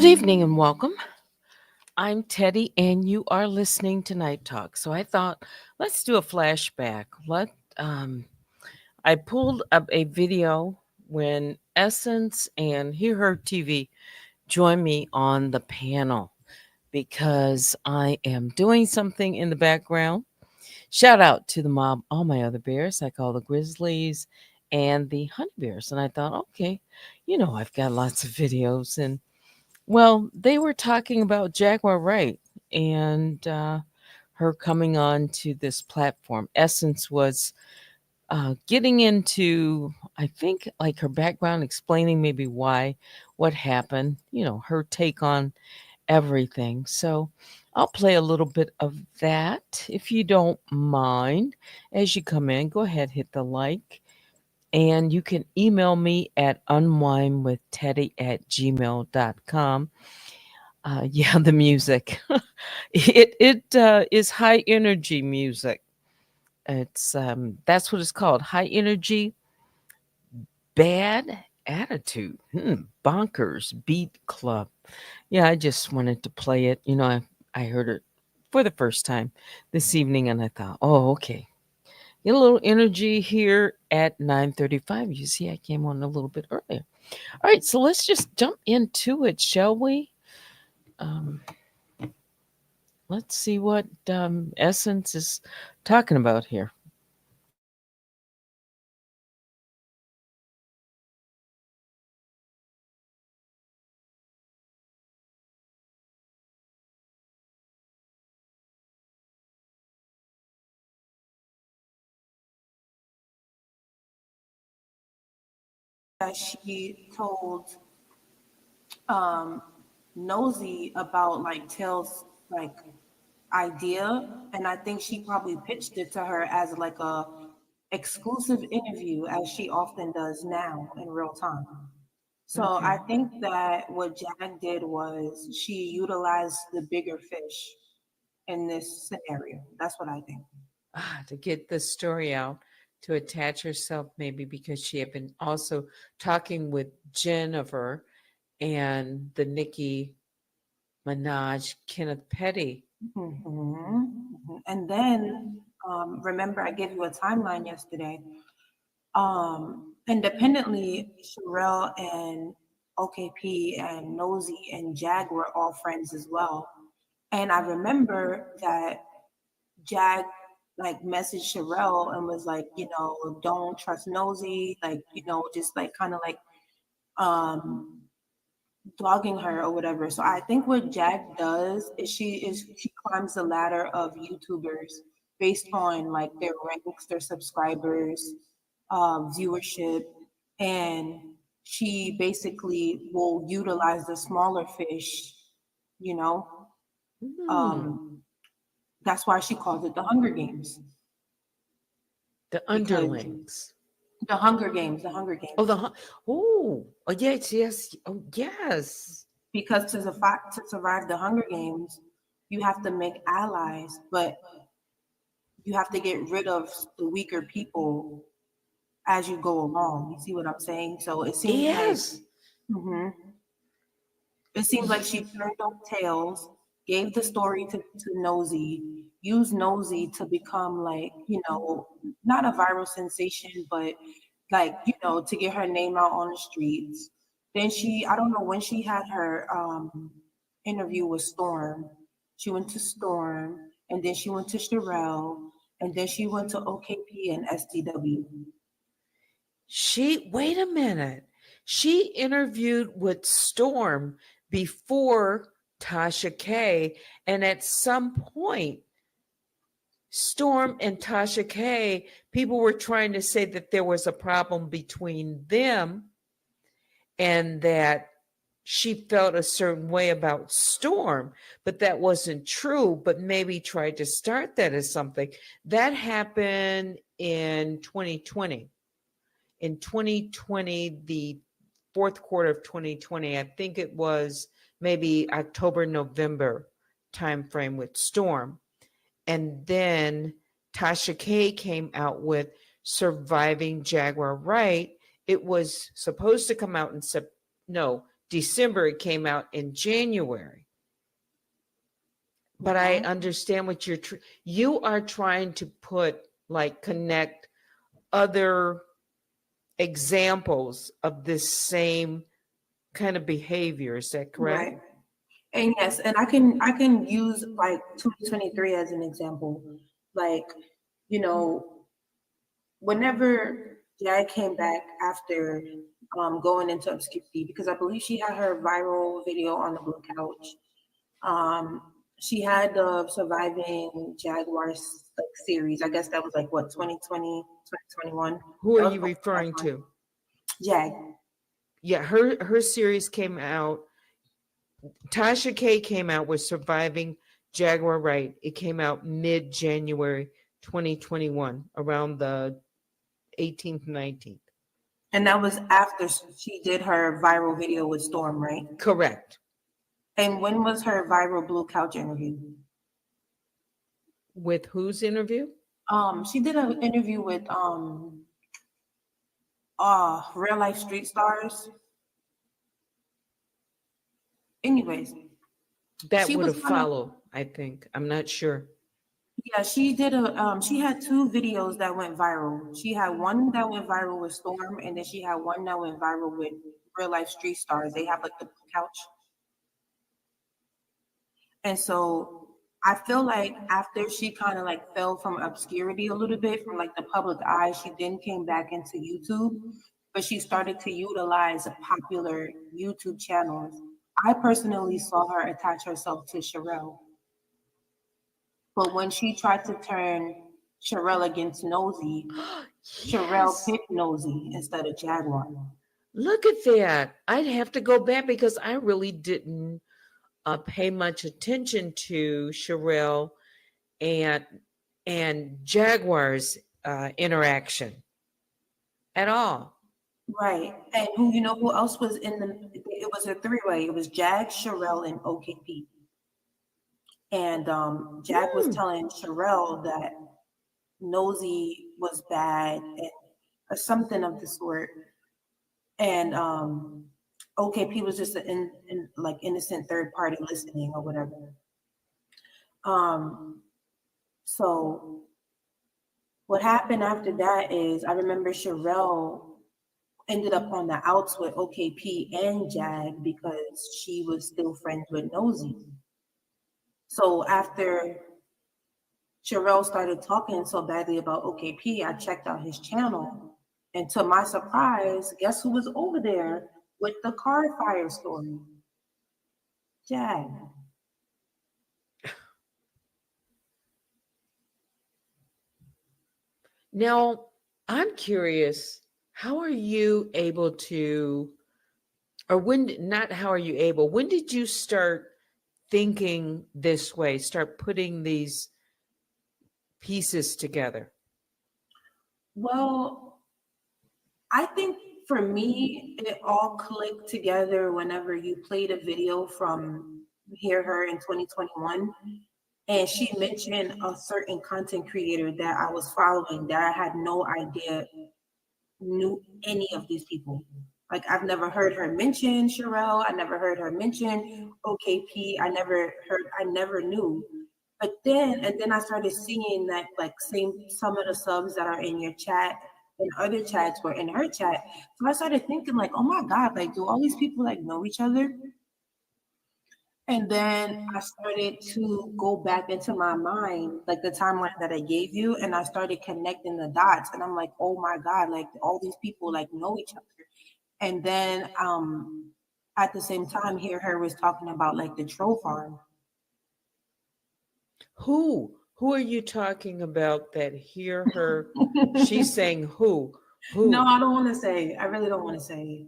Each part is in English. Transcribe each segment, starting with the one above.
Good evening and welcome. I'm Teddy, and you are listening to Night Talk. So I thought, let's do a flashback. I pulled up a video when Essence and Hear Her TV joined me on the panel because I am doing something in the background. Shout out to the mob, all my other bears, like all the grizzlies and the honey bears. And I thought, okay, I've got lots of videos and they were talking about Jaguar Wright and her coming on to this platform. Essence was getting into, I think, like her background, explaining maybe why, what happened, her take on everything. So I'll play a little bit of that if you don't mind. As you come in, go ahead, hit the like. And you can email me at unwinewithteddy@gmail.com. Yeah, the music. It is high energy music. It's that's what it's called. High energy, bad attitude. Bonkers Beat Club. Yeah, I just wanted to play it. I heard it for the first time this evening, and I thought, oh, okay. Get a little energy here at 9:35. You see, I came on a little bit earlier. All right, so let's just jump into it, shall we? Um, let's see what Essence is talking about here. That she told um, Nosy about like Tails like idea, and I think she probably pitched it to her as like a exclusive interview, as she often does now in real time. So I Okay. think that what Jag did was she utilized the bigger fish in this scenario. That's what I think. To get the story out, to attach herself, maybe because she had been also talking with Jennifer and the Nicki Minaj, Kenneth Petty. And then remember, I gave you a timeline yesterday. Independently, Sherelle and OKP and Nosy and Jag were all friends as well. And I remember that Jag like messaged Sherelle and was like, don't trust Nosy, like, just like kind of like um dogging her or whatever. So I think what Jag does is she climbs the ladder of YouTubers based on like their ranks, their subscribers, viewership, and she basically will utilize the smaller fish. You know, Hmm. um, that's why she calls it the Hunger Games, The because underlings. the Hunger Oh, Games, oh, yes, yes. Oh, yes. because to survive the Hunger Games, you have to make allies, but you have to get rid of the weaker people as you go along. You see what I'm saying? So Yes. mhm. It seems like she turned on Tails, gave the story to Nosy, used Nosy to become like, not a viral sensation, but like, to get her name out on the streets. Then I don't know when she had her interview with Storm. She went to Storm, and then she went to Sherelle, and then she went to OKP and STW. Wait a minute. She interviewed with Storm before Tasha K. And at some point, Storm and Tasha K, people were trying to say that there was a problem between them and that she felt a certain way about Storm, but that wasn't true, but maybe tried to start that as something. That happened in 2020. In 2020, the fourth quarter of 2020, I think it was maybe October, November timeframe with Storm. And then Tasha K came out with Surviving Jaguar Wright. It was supposed to come out in no, December. It came out in January. But I Okay. understand what you are trying to put, like, connect other examples of this same kind of behavior. Is that correct? Right. And yes, and I can use like 2023 as an example. Like, you know, whenever Jag came back after going into obscurity, because I believe she had her viral video on the Blue Couch. Um, she had the Surviving Jaguars like series. I guess that was like what 2020, 2021. Who are That was you before my referring time. to? Jag. Yeah, her series came out. Tasha K came out with Surviving Jaguar Right. It came out mid-January 2021, around the 18th, 19th. And that was after she did her viral video with Storm, right? Correct. And when was her viral Blue Couch interview? With whose interview? She did an interview with real life street stars. Anyways, That she would was have kind of followed, I think. I'm not sure. yeah, she did a she had two videos that went viral. She had one that went viral with Storm, and then she had one that went viral with real life street stars. They have like the couch. And so I feel like after she kind of like fell from obscurity a little bit from like the public eye, she then came back into YouTube, but she started to utilize popular YouTube channels. I personally saw her attach herself to Sherelle, but when she tried to turn Sherelle against Nosy, Sherelle Yes. picked Nosy instead of Jaguar. Look at that. I'd have to go back because I really didn't pay much attention to Sherelle and Jaguar's interaction at all. Right. And who else was in the it was a three-way. It was Jag, Sherelle, and OKP. And Jag was Hmm. telling Sherelle that Nosy was bad and or something of the sort. And OKP was just an like innocent third party listening or whatever. Um, so what happened after that is I remember Sherelle ended up on the outs with OKP and Jag because she was still friends with Nosy. So after Sherelle started talking so badly about OKP, I checked out his channel. And to my surprise, guess who was over there with the car fire story? Jag. Now, I'm curious, how are you able to, or not how are you able, when did you start thinking this way, start putting these pieces together? Well, I think for me, it all clicked together whenever you played a video from Hear Her in 2021. And she mentioned a certain content creator that I was following that I had no idea knew any of these people. Like I've never heard her mention Sherelle. I never heard her mention OKP. I never knew. But then I started seeing that like some of the subs that are in your chat and other chats were in her chat. So I started thinking like, oh my God, like do all these people like know each other? And then I started to go back into my mind, like the timeline that I gave you, and I started connecting the dots. And I'm like, oh my God, like all these people like know each other. And then at the same time, Hear Her was talking about like the troll farm. Who are you talking about that hear her? She's saying who? No, Who? I don't want to say. I really don't want to say.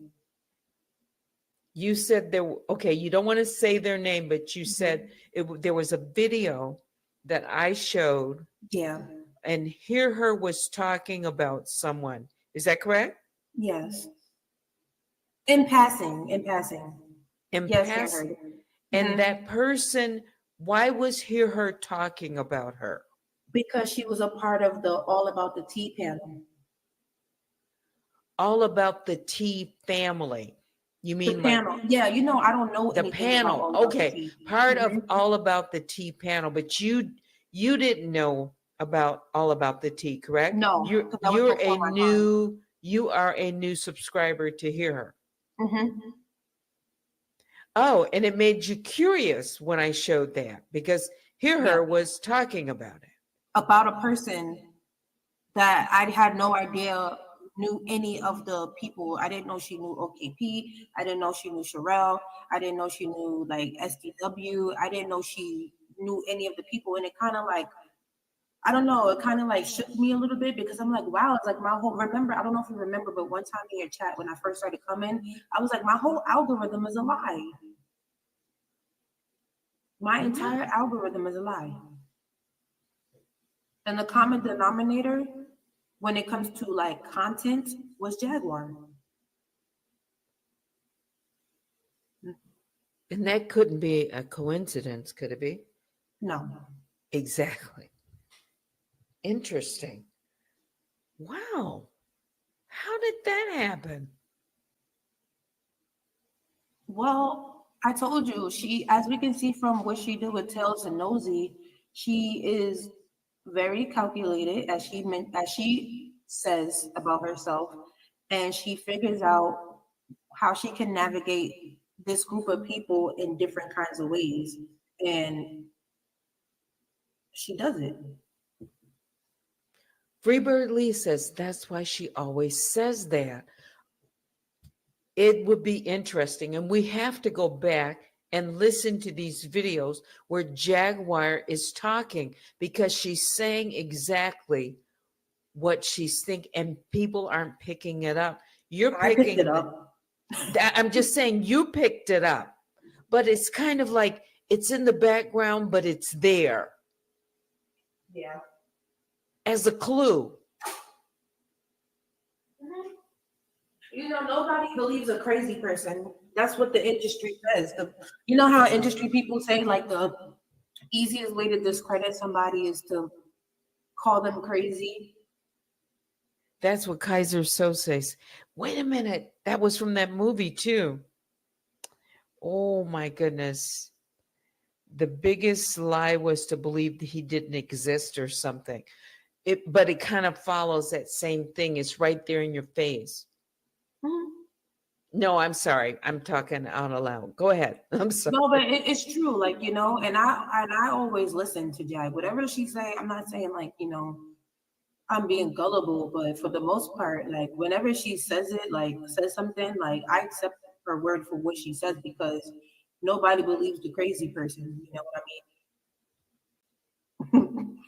You said okay, you don't want to say their name, but you said Mhm. there was a video that I showed, Yeah. and hear her was talking about someone. Is that correct? Yes. In passing. In passing. In Yes, Hear past, Her. and Mhm. that person, why was hear her talking about her? Because she was a part of the All About the Tea panel. All about the T family. You The mean like panel. Yeah, I don't know the anything about panel? All About the Okay, Tea. part of Hmm. All About the Tea panel, but you didn't know about All About the Tea, correct? No, because that was before my time. You are a new subscriber to hear her. Hmm. Oh, and it made you curious when I showed that because Hear Yeah, Her was talking about it. about a person that I had no idea knew any of the people. I didn't know she knew OKP. I didn't know she knew Sherelle. I didn't know she knew like SDW. I didn't know she knew any of the people. And it kind of like, I don't know, it kind of like shook me a little bit because I'm like, wow, it's like my whole, remember, I don't know if you remember, but one time in your chat when I first started coming, I was like, my whole algorithm is a lie. My No. entire algorithm is a lie. And the common denominator when it comes to like content was Jaguar. And that couldn't be a coincidence, could it be? No. Exactly. Interesting. Wow. How did that happen? Well, I told you, she, as we can see from what she did with Tails and Nosy, she is very calculated, as as she says about herself, and she figures out how she can navigate this group of people in different kinds of ways, and she does it. Freebird Lee says that's why she always says that. It would be interesting, and we have to go back and listen to these videos where Jaguar is talking because she's saying exactly what she's thinking, and people aren't picking it up. You're I picked it picking up. I'm just saying you picked it up, but it's kind of like it's in the background, but it's there Yeah. as a clue. Nobody believes a crazy person. That's what the industry says. You know how industry people say like the easiest way to discredit somebody is to call them crazy. That's what Kaiser So says. Wait a minute. That was from that movie, too. Oh, my goodness. The biggest lie was to believe that he didn't exist or something. But it kind of follows that same thing. It's right there in your face. Mhm. No, I'm sorry. I'm talking out aloud. Go ahead. I'm sorry. No, but it's true. Like and I always listen to Jag. Whatever she say, I'm not saying like I'm being gullible, but for the most part, like whenever she says it, like says something, like I accept her word for what she says because nobody believes the crazy person. You know what I mean?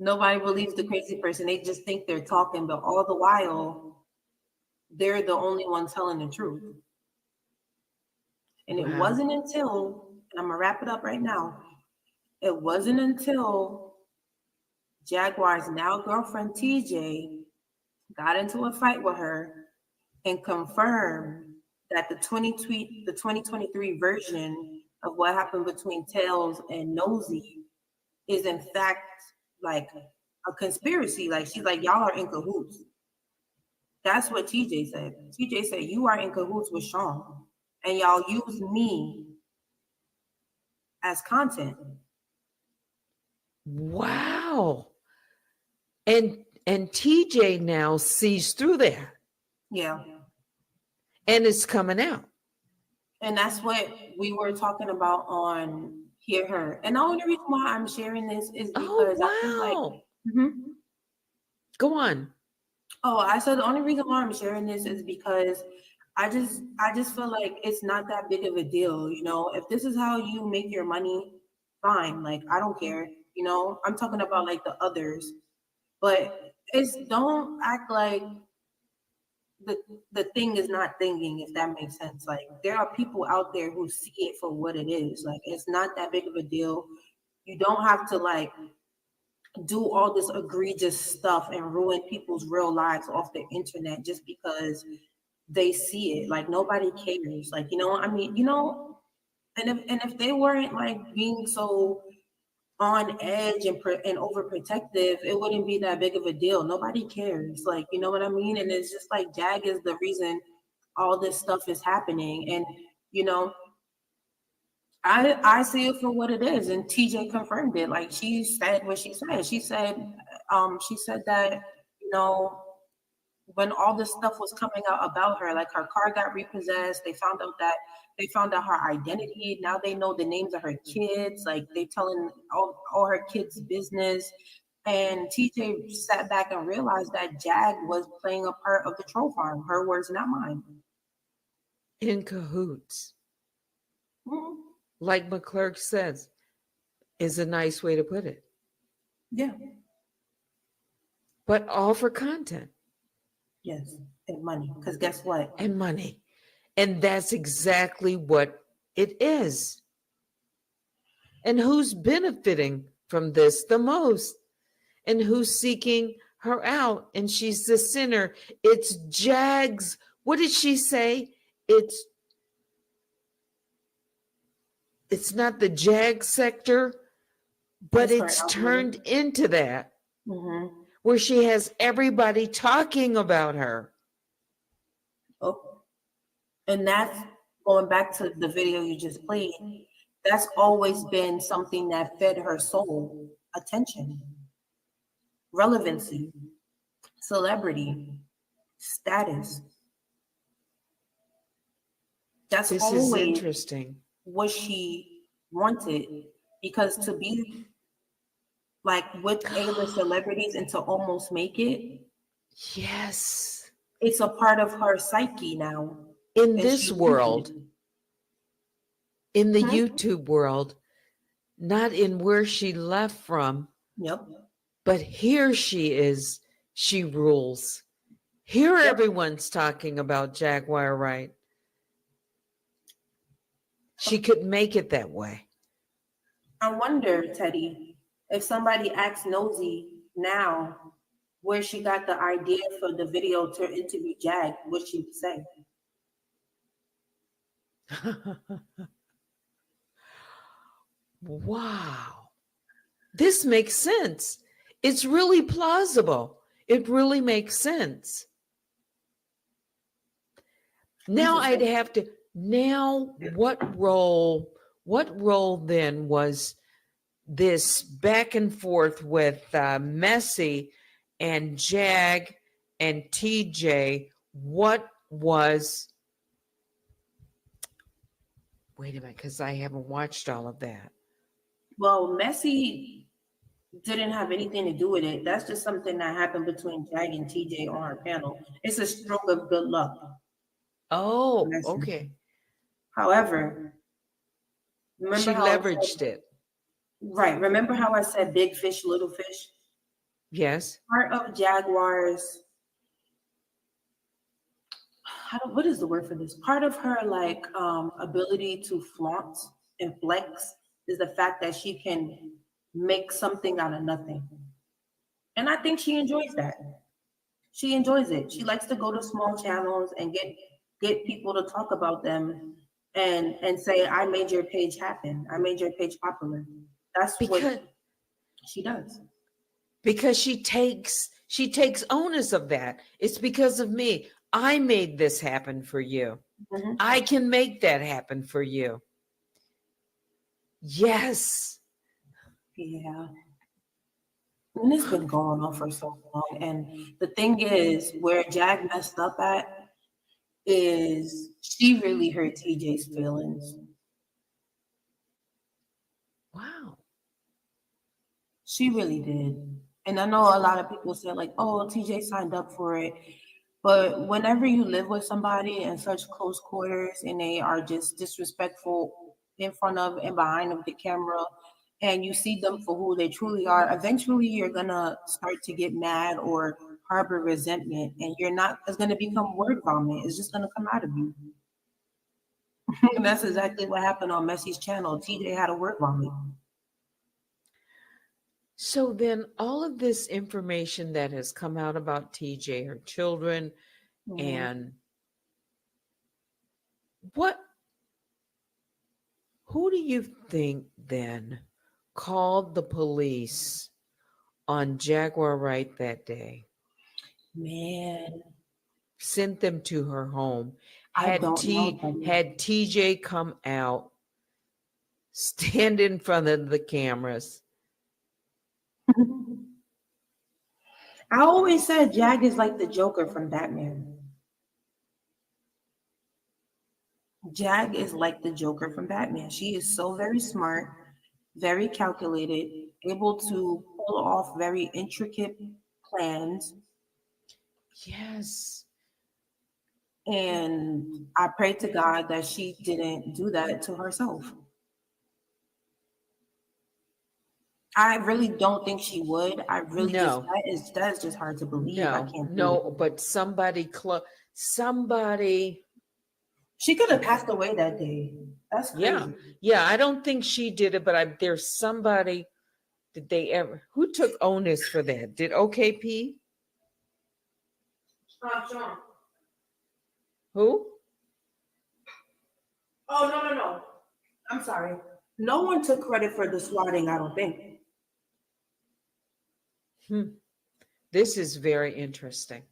Nobody believes the crazy person. They just think they're talking, but all the while, they're the only one telling the truth. And it Wow. wasn't until, and I'm gonna wrap it up right now. It wasn't until Jaguar's now girlfriend TJ got into a fight with her and confirmed that the 2023 version of what happened between Tails and Nosy is in fact like a conspiracy. Like she's like, y'all are in cahoots. That's what TJ said. TJ said, you are in cahoots with Sean and y'all use me as content. Wow. And TJ now sees through that Yeah. and it's coming out. And that's what we were talking about on Hear Her. And the only reason why I'm sharing this is Oh, because I feel like, wow. mhm. Go on. Oh, I said the only reason why I'm sharing this is because I just feel like it's not that big of a deal. If this is how you make your money, fine. Like I don't care. I'm talking about like the others, but it's don't act like the the thing is not thinking, if that makes sense. Like there are people out there who see it for what it is. Like it's not that big of a deal. You don't have to like do all this egregious stuff and ruin people's real lives off the internet just because they see it. Like nobody cares. Like I mean, and if they weren't like being so on edge and overprotective, it wouldn't be that big of a deal. Nobody cares. Like you know what I mean? And it's just like Jag is the reason all this stuff is happening. And, you know, I see it for what it is. And TJ confirmed it. Like she said what she said. She said that, you know, when all this stuff was coming out about her, like her car got repossessed, they found out her identity. Now they know the names of her kids, like they telling all her kids' business. And TJ sat back and realized that Jag was playing a part of the troll farm. Her words, not mine. In cahoots. Mhm. Like McClurk says, is a nice way to put it. Yeah. But all for content. Yes. And money. Because guess what? And money. And that's exactly what it is. And who's benefiting from this the most? And who's seeking her out? And she's the sinner. It's Jag's. What did she say? It's not the Jag sector, but it's turned into that, where she has everybody talking about her. Oh, and that's going back to the video you just played. That's always been something that fed her soul: attention, relevancy, celebrity, status. That's This is always interesting. what she wanted, because to be like with A-list celebrities and to almost make it, Yes. it's a part of her psyche now. In this world, in the YouTube world, not in where she left from. Yep. But here she is. She rules. Here everyone's talking about Jaguar Wright. She could make it that way. I wonder, Teddy, if somebody asks Nosy now where she got the idea for the video to interview Jag, what she would say. Wow. This makes sense. It's really plausible. It really makes sense. Now I'd have to, what role then was this back and forth with Messi and Jag and TJ? What was, wait a minute, because I haven't watched all of that. Well, Messi didn't have anything to do with it. That's just something that happened between Jag and TJ on our panel. It's a stroke of good luck. Oh, okay. However, she leveraged it. Right. Remember how I said big fish, little fish? Yes. Part of Jaguar's, what is the word for this? Part of her like ability to flaunt and flex is the fact that she can make something out of nothing. And I think she enjoys that. She enjoys it. She likes to go to small channels and get people to talk about them and say, I made your page happen. I made your page popular. That's what she does. Because she takes onus of that. It's because of me. I made this happen for you. Mm-hmm. I can make that happen for you. Yes. Yeah. And it's been going on for so long. And the thing is, where Jag messed up at is she really hurt TJ's feelings. Wow. She really did. And I know a lot of people say like, oh, TJ signed up for it. But whenever you live with somebody in such close quarters and they are just disrespectful in front of and behind of the camera, and you see them for who they truly are, eventually you're gonna start to get mad or harbor resentment, and it's gonna become word vomit. It's just gonna come out of you. And that's exactly what happened on Messi's channel. TJ had a word vomit. So then all of this information that has come out about TJ, her children, and who do you think then called the police on Jaguar Wright that day? Man. Sent them to her home I don't know. Had TJ come out, stand in front of the cameras. I always said Jag is like the Joker from Batman. Jag is like the Joker from Batman. She is so very smart, very calculated, able to pull off very intricate plans. Yes. And I pray to God that she didn't do that to herself. I really don't think she would. I really just No. that is just hard to believe. I can't do No, it. but somebody. She could have passed away that day. That's Yeah, crazy. yeah. I don't think she did it, but there's somebody. Did they ever? Who took onus for that? Did OKP? John. Who? Oh no. I'm sorry. No one took credit for the swatting, I don't think. This is very interesting.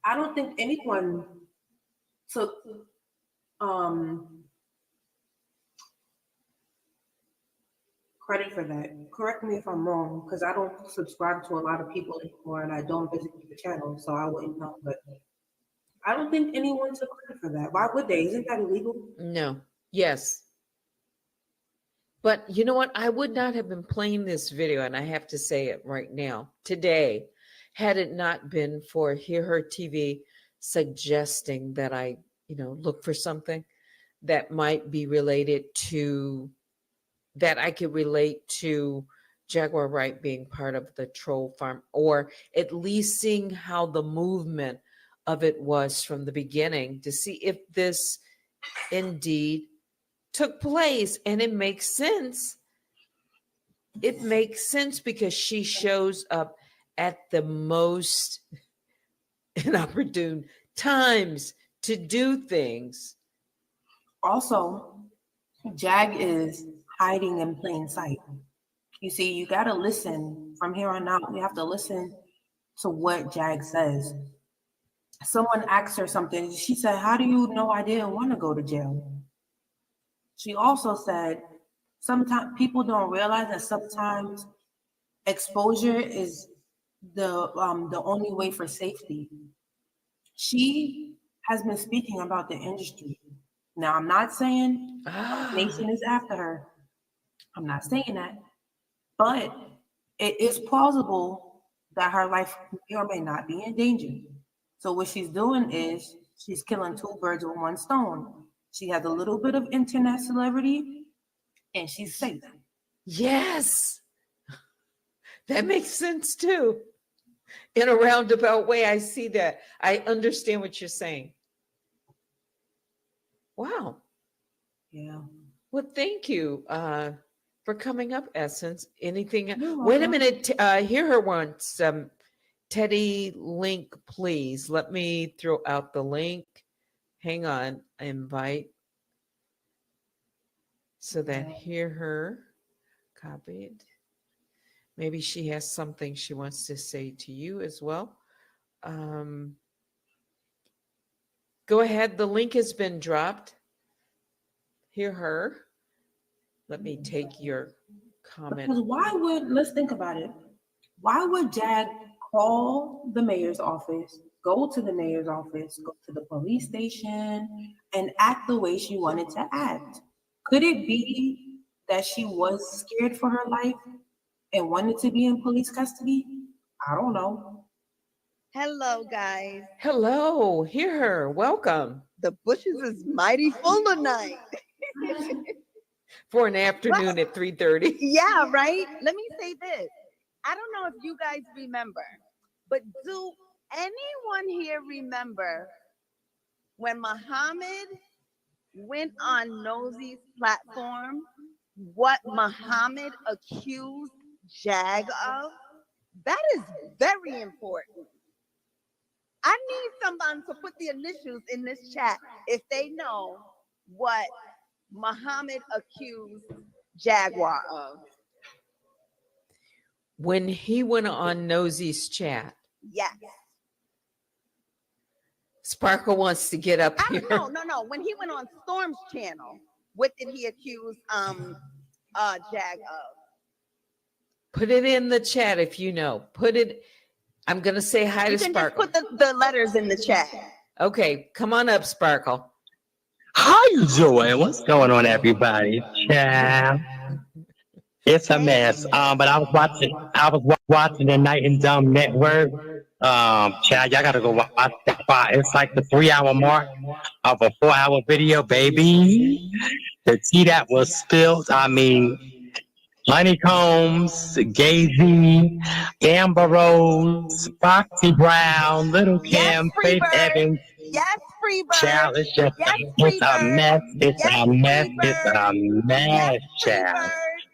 I don't think anyone took credit for that. Correct me if I'm wrong, because I don't subscribe to a lot of people anymore and I don't visit the channel, so I wouldn't know. But I don't think anyone took credit for that. Why would they? Isn't that illegal? No. Yes. But you know what? I would not have been playing this video, and I have to say it right now, today, had it not been for Hear Her TV suggesting that I, look for something that might be related to, that I could relate to Jaguar Wright being part of the troll farm, or at least seeing how the movement of it was from the beginning to see if this indeed took place. And it makes sense. It makes sense because she shows up at the most inopportune times to do things. Also, Jag is hiding in plain sight. You see, you got to listen from here on out. You have to listen to what Jag says. Someone asked her something. She said, "How do you know I didn't want to go to jail?" She also said, sometimes people don't realize that sometimes exposure is the only way for safety. She has been speaking about the industry. Now, I'm not saying Nation is after her. I'm not saying that. But it is plausible that her life may or may not be in danger. So what she's doing is she's killing two birds with one stone. She has a little bit of internet celebrity and she's safe. Yes. That makes sense too. In a roundabout way, I see that. I understand what you're saying. Wow. Yeah. Well, thank you for coming up, Essence. Anything? Wait a minute. Hear her once. Teddy, link, please. Let me throw out the link. Hang on. Invite. So that hear her. Copied. Maybe she has something she wants to say to you as well. Go ahead. The link has been dropped. Hear her. Let me take your comment. Because let's think about it. Why would Jag call the mayor's office, go to the mayor's office, go to the police station, and act the way she wanted to act? Could it be that she was scared for her life and wanted to be in police custody? I don't know. Hello, guys. Hello, hear her. Welcome. The bushes is mighty full tonight. For an afternoon at 3:30. Yeah, right? Let me say this. I don't know if you guys remember, but do anyone here remember when Muhammad went on Nosey's platform, what Muhammad accused Jag of? That is very important. I need someone to put the initials in this chat if they know what Muhammad accused Jaguar of. When he went on Nosey's chat. Yes. Sparkle wants to get up I here. don't know. No. When he went on Storm's channel, what did he accuse Jag of? Put it in the chat if you know. Put it. I'm gonna say hi You to can just Sparkle. put the letters in the chat. Okay, come on up, Sparkle. How you doing? What's going on, everybody? Ciao. It's a mess. But I was watching the Night and Dumb Network. Chad, y'all gotta go watch that part. It's like the 3 hour mark of a 4 hour video, baby. The tea that was spilled. I mean, Honeycombs, Gay-Z, Amber Rose, Foxy Brown, Little Yes, Kim, Faith Freebird. Evans. Yes, Child, Freebird. it's just Yes, it's a Freebird. mess. It's Yes, a mess. It's a Freebird. Yes, mess, child. Freebird.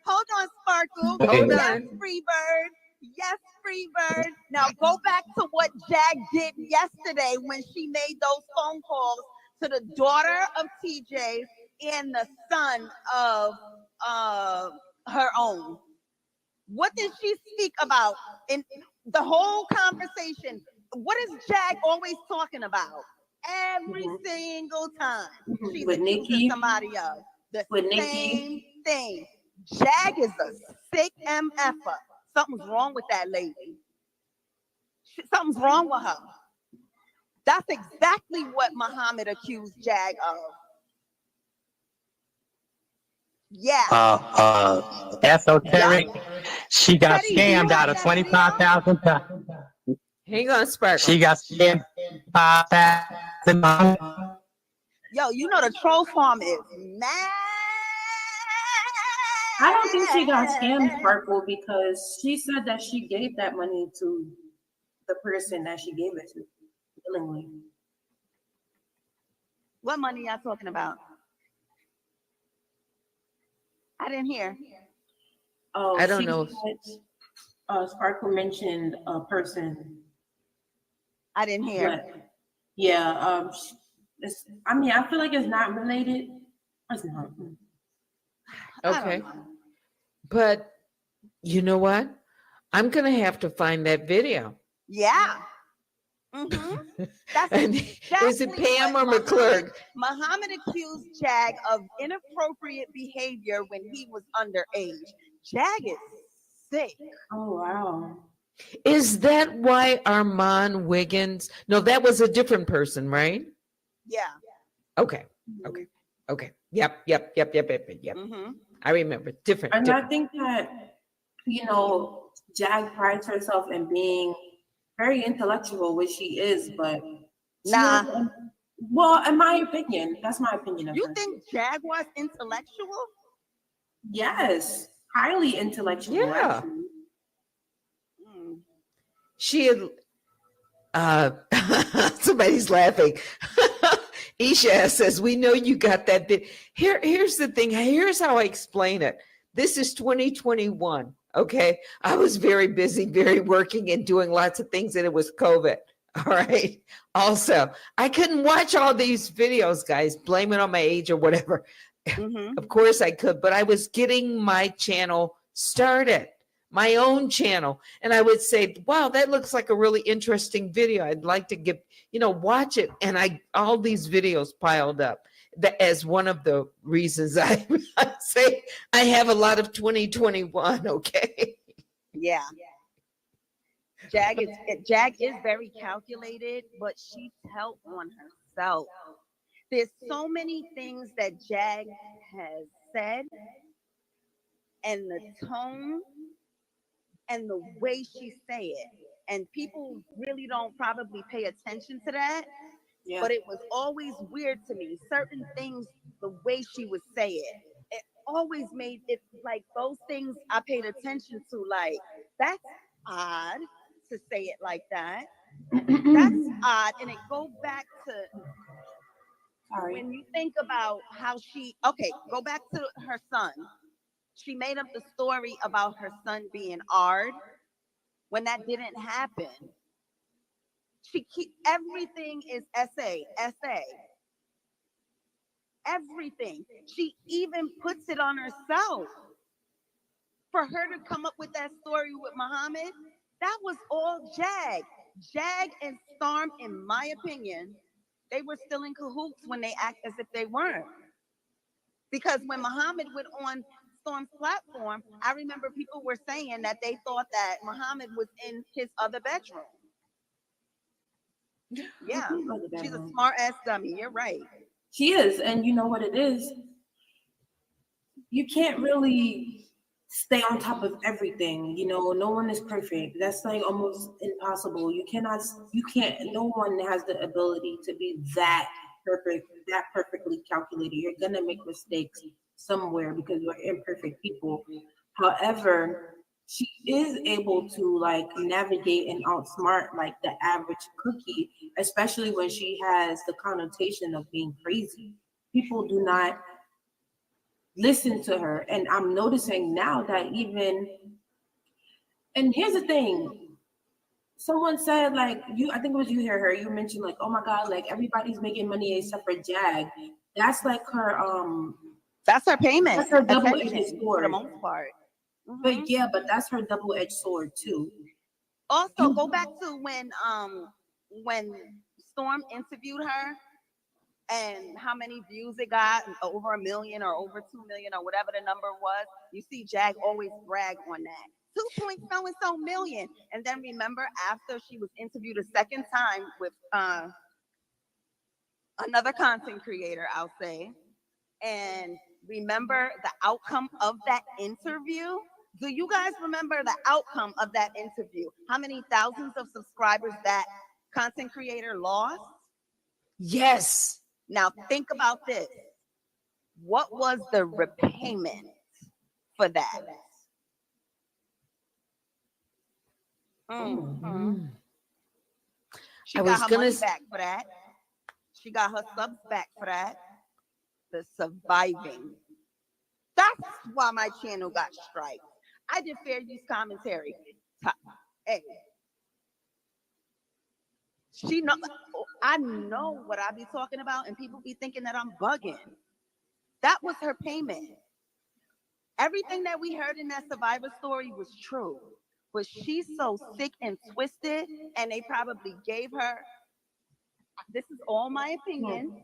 Hold on, Sparkle. Hold Yes, on. Freebird. Yes, Freebird. Now go back to what Jag did yesterday when she made those phone calls to the daughter of TJ and the son of her own. What did she speak about in the whole conversation? What is Jag always talking about? Every single time she's With accusing Nikki. somebody of the With same Nikki. thing. Jag is a sick MFer. Something's wrong with that lady. Something's wrong with her. That's exactly what Muhammad accused Jag of. Yeah. Esoteric. She got Teddy, do you scammed out have of that video? 25,000. Hang on, Sparkle. She got scammed 5,000. Yo, you know the troll farm is mad. I don't think she got scammed, Sparkle, because she said that she gave that money to the person that she gave it to willingly. What money y'all talking about? I didn't hear. Oh, I don't she know. said, Sparkle mentioned a person. I didn't hear. But yeah, I mean, I feel like it's not related. It's not. Okay. But you know what? I'm going to have to find that video. Yeah. Mm-hmm. That's And exactly is it Pam what or McClurg? Muhammad accused Jag of inappropriate behavior when he was underage. Jag is sick. Oh, wow. Is that why Armand Wiggins? No, that was a different person, right? Yeah. Okay. Okay. Okay. Yep. Mm-hmm. I remember. Different. And different. I think that, Jag prides herself in being very intellectual, which she is, but Nah. Well, in my opinion, that's my opinion of You her. think Jag was intellectual? Yes, highly intellectual. Yeah. Actually. She had somebody's laughing. Isha says, we know you got that bit. Here's the thing. Here's how I explain it. This is 2021. Okay. I was very busy, very working and doing lots of things, and it was COVID. All right. Also, I couldn't watch all these videos, guys. Blame it on my age or whatever. Mm-hmm. Of course I could, but I was getting my channel started, my own channel. And I would say, wow, that looks like a really interesting video. I'd like to get, watch it. And all these videos piled up as one of the reasons I say I have a lot of 2021. Okay. Yeah. Jag is very calculated, but she tell on herself. There's so many things that Jag has said, and the tone and the way she say it, and people really don't probably pay attention to that. Yeah. But it was always weird to me. Certain things, the way she would say it always made it like those things I paid attention to. Like, that's odd to say it like that. That's odd. And it go back to when you think about how go back to her son. She made up the story about her son being Ard when that didn't happen. Everything is essay. Everything. She even puts it on herself. For her to come up with that story with Muhammad, that was all Jag. Jag and Storm, in my opinion, They were still in cahoots when they act as if they weren't. Because when Muhammad went on Storm's platform, I remember people were saying that they thought that Muhammad was in his other bedroom. Yeah, she's a smart ass dummy. You're right. She is, and you know what it is? You can't really stay on top of everything. You know, no one is perfect. That's like almost impossible. You can't, no one has the ability to be that perfect, that perfectly calculated. You're going to make mistakes somewhere because we're imperfect people. However, she is able to like navigate and outsmart like the average cookie, especially when she has the connotation of being crazy. People do not listen to her. And I'm noticing now that and here's the thing. Someone said like I think it was you hear her, you mentioned like, oh my God, like everybody's making money except for Jag. That's like her that's her payment. That's her double-edged sword for the most part. But yeah, but that's her double-edged sword too. Also, go back to when Storm interviewed her and how many views it got, over 1 million or over 2 million or whatever the number was. You see Jag always brag on that. 2.so million. And then remember, after she was interviewed a second time with another content creator, I'll say, and remember the outcome of that interview? Do you guys remember the outcome of that interview? How many thousands of subscribers that content creator lost? Yes. Now think about this. What was the repayment for that? She got her money back for that. She got her subs back for that. The surviving. That's why my channel got striked. I did fair use commentary. Hey, I know what I be talking about, and people be thinking that I'm bugging. That was her payment. Everything that we heard in that survivor story was true, but she's so sick and twisted, and they probably gave her. This is all my opinion.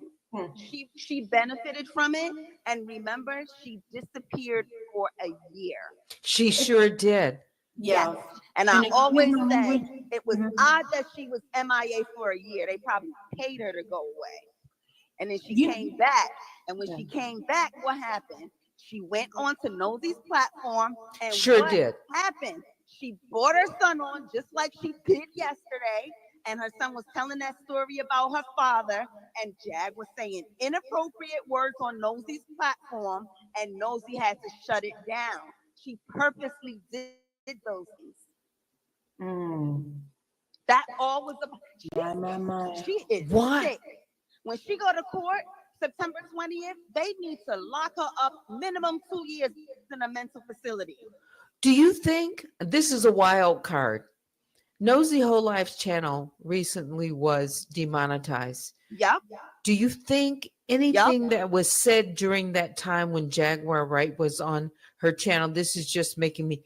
She benefited from it, and remember, she disappeared for a year. She sure did. Yes. And I always say it was odd that she was MIA for a year. They probably paid her to go away. And then she came back. And when she came back, what happened? She went on to Nosy's platform. And what happened? She brought her son on just like she did yesterday. And her son was telling that story about her father. And Jag was saying inappropriate words on Nosy's platform. And Nosy had to shut it down. She purposely did those things. That all was she is sick. When she go to court September 20th, they need to lock her up minimum 2 years in a mental facility. Do you think this is a wild card? Nosy Whole Life's channel recently was demonetized. Yep. Do you think anything that was said during that time when Jaguar Wright was on her channel, this is just making me...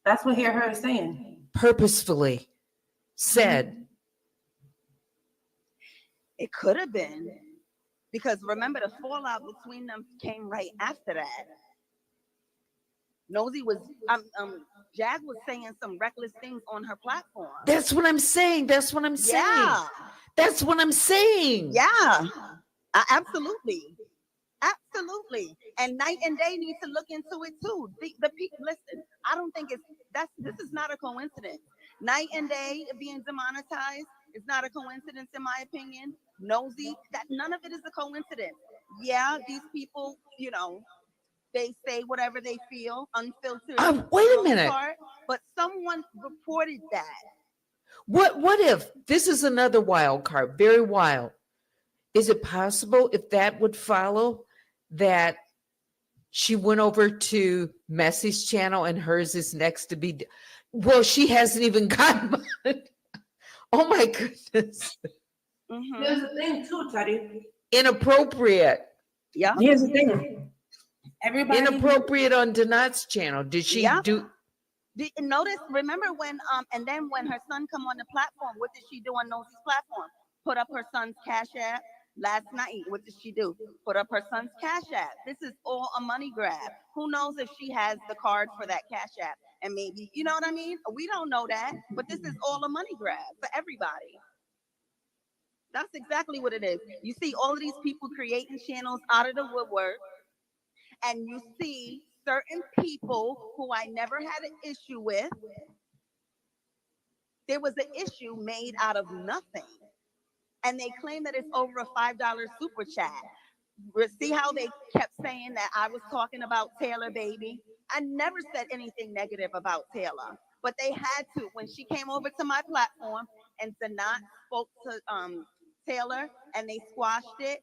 That's what her is saying. Purposefully said. It could have been. Because remember, the fallout between them came right after that. Nosy was, Jag was saying some reckless things on her platform. That's what I'm saying. That's what I'm saying. That's what I'm saying. Yeah, absolutely. Absolutely. And Night and Day need to look into it too. The people, listen, I don't think this is not a coincidence. Night and Day being demonetized is not a coincidence in my opinion. Nosy, that none of it is a coincidence. Yeah, these people, you know, they say whatever they feel, unfiltered. Wait a minute. But someone reported that. What if this is another wild card? Very wild. Is it possible if that would follow that she went over to Messy's channel and hers is next to be? Well, she hasn't even gotten mine. Oh my goodness. Here's the thing too, Teddy. Inappropriate. Yeah. Here's the thing. Everybody inappropriate on Donat's channel. Did she do? Notice, remember when and then when her son come on the platform, what did she do on Nosy's platform? put up her son's Cash App. Last night, what did she do? Put up her son's Cash App. This is all a money grab. Who knows if she has the card for that Cash App? And maybe, you know what I mean? We don't know that, but this is all a money grab for everybody. That's exactly what it is. You see all of these people creating channels out of the woodwork, and you see certain people who I never had an issue with. There was an issue made out of nothing. And they claim that it's over a $5 super chat. See how they kept saying that I was talking about Taylor, baby? I never said anything negative about Taylor, but they had to. When she came over to my platform and Sanat spoke to Taylor and they squashed it,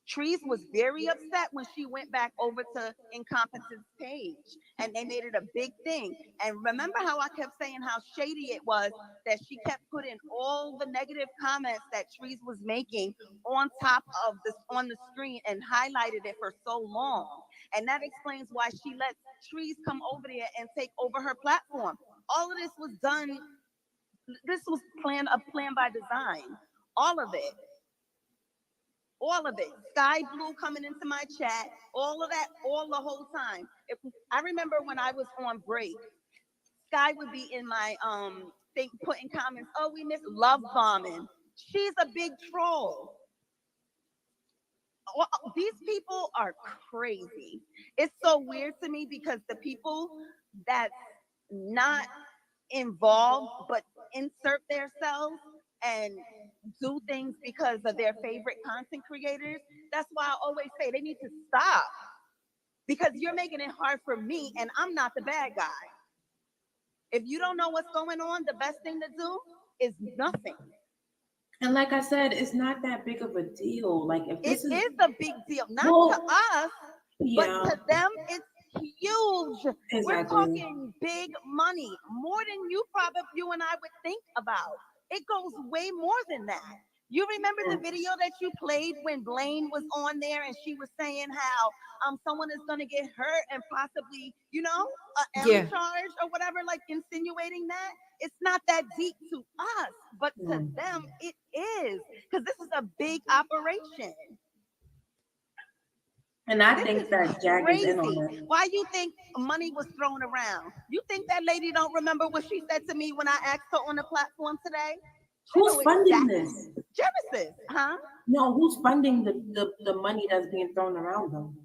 Trees was very upset when she went back over to Incompetence page and they made it a big thing. And remember how I kept saying how shady it was that she kept putting all the negative comments that Trees was making on top of this on the screen and highlighted it for so long. And that explains why she let Trees come over there and take over her platform. All of this was done. This was a plan by design. All of it. All of it. Sky Blue coming into my chat, all of that, all the whole time. I remember when I was on break, Sky would be in my thing putting comments, oh, we miss love bombing. She's a big troll. These people are crazy. It's so weird to me because the people that's not involved but insert themselves and do things because of their favorite content creators. That's why I always say they need to stop because you're making it hard for me and I'm not the bad guy. If you don't know what's going on, the best thing to do is nothing. And like I said, it's not that big of a deal. Like if this is a big deal, not to us, but to them, it's huge. Exactly. We're talking big money, more than you and I would think about. It goes way more than that. You remember the video that you played when Blaine was on there and she was saying how someone is going to get hurt and possibly, a charge or whatever, like insinuating that? It's not that deep to us, but to them it is, because this is a big operation. And I think that Jack is in on it. Why you think money was thrown around? You think that lady don't remember what she said to me when I asked her on the platform today? Who's funding this? Genesis, huh? No, who's funding the money that's being thrown around them?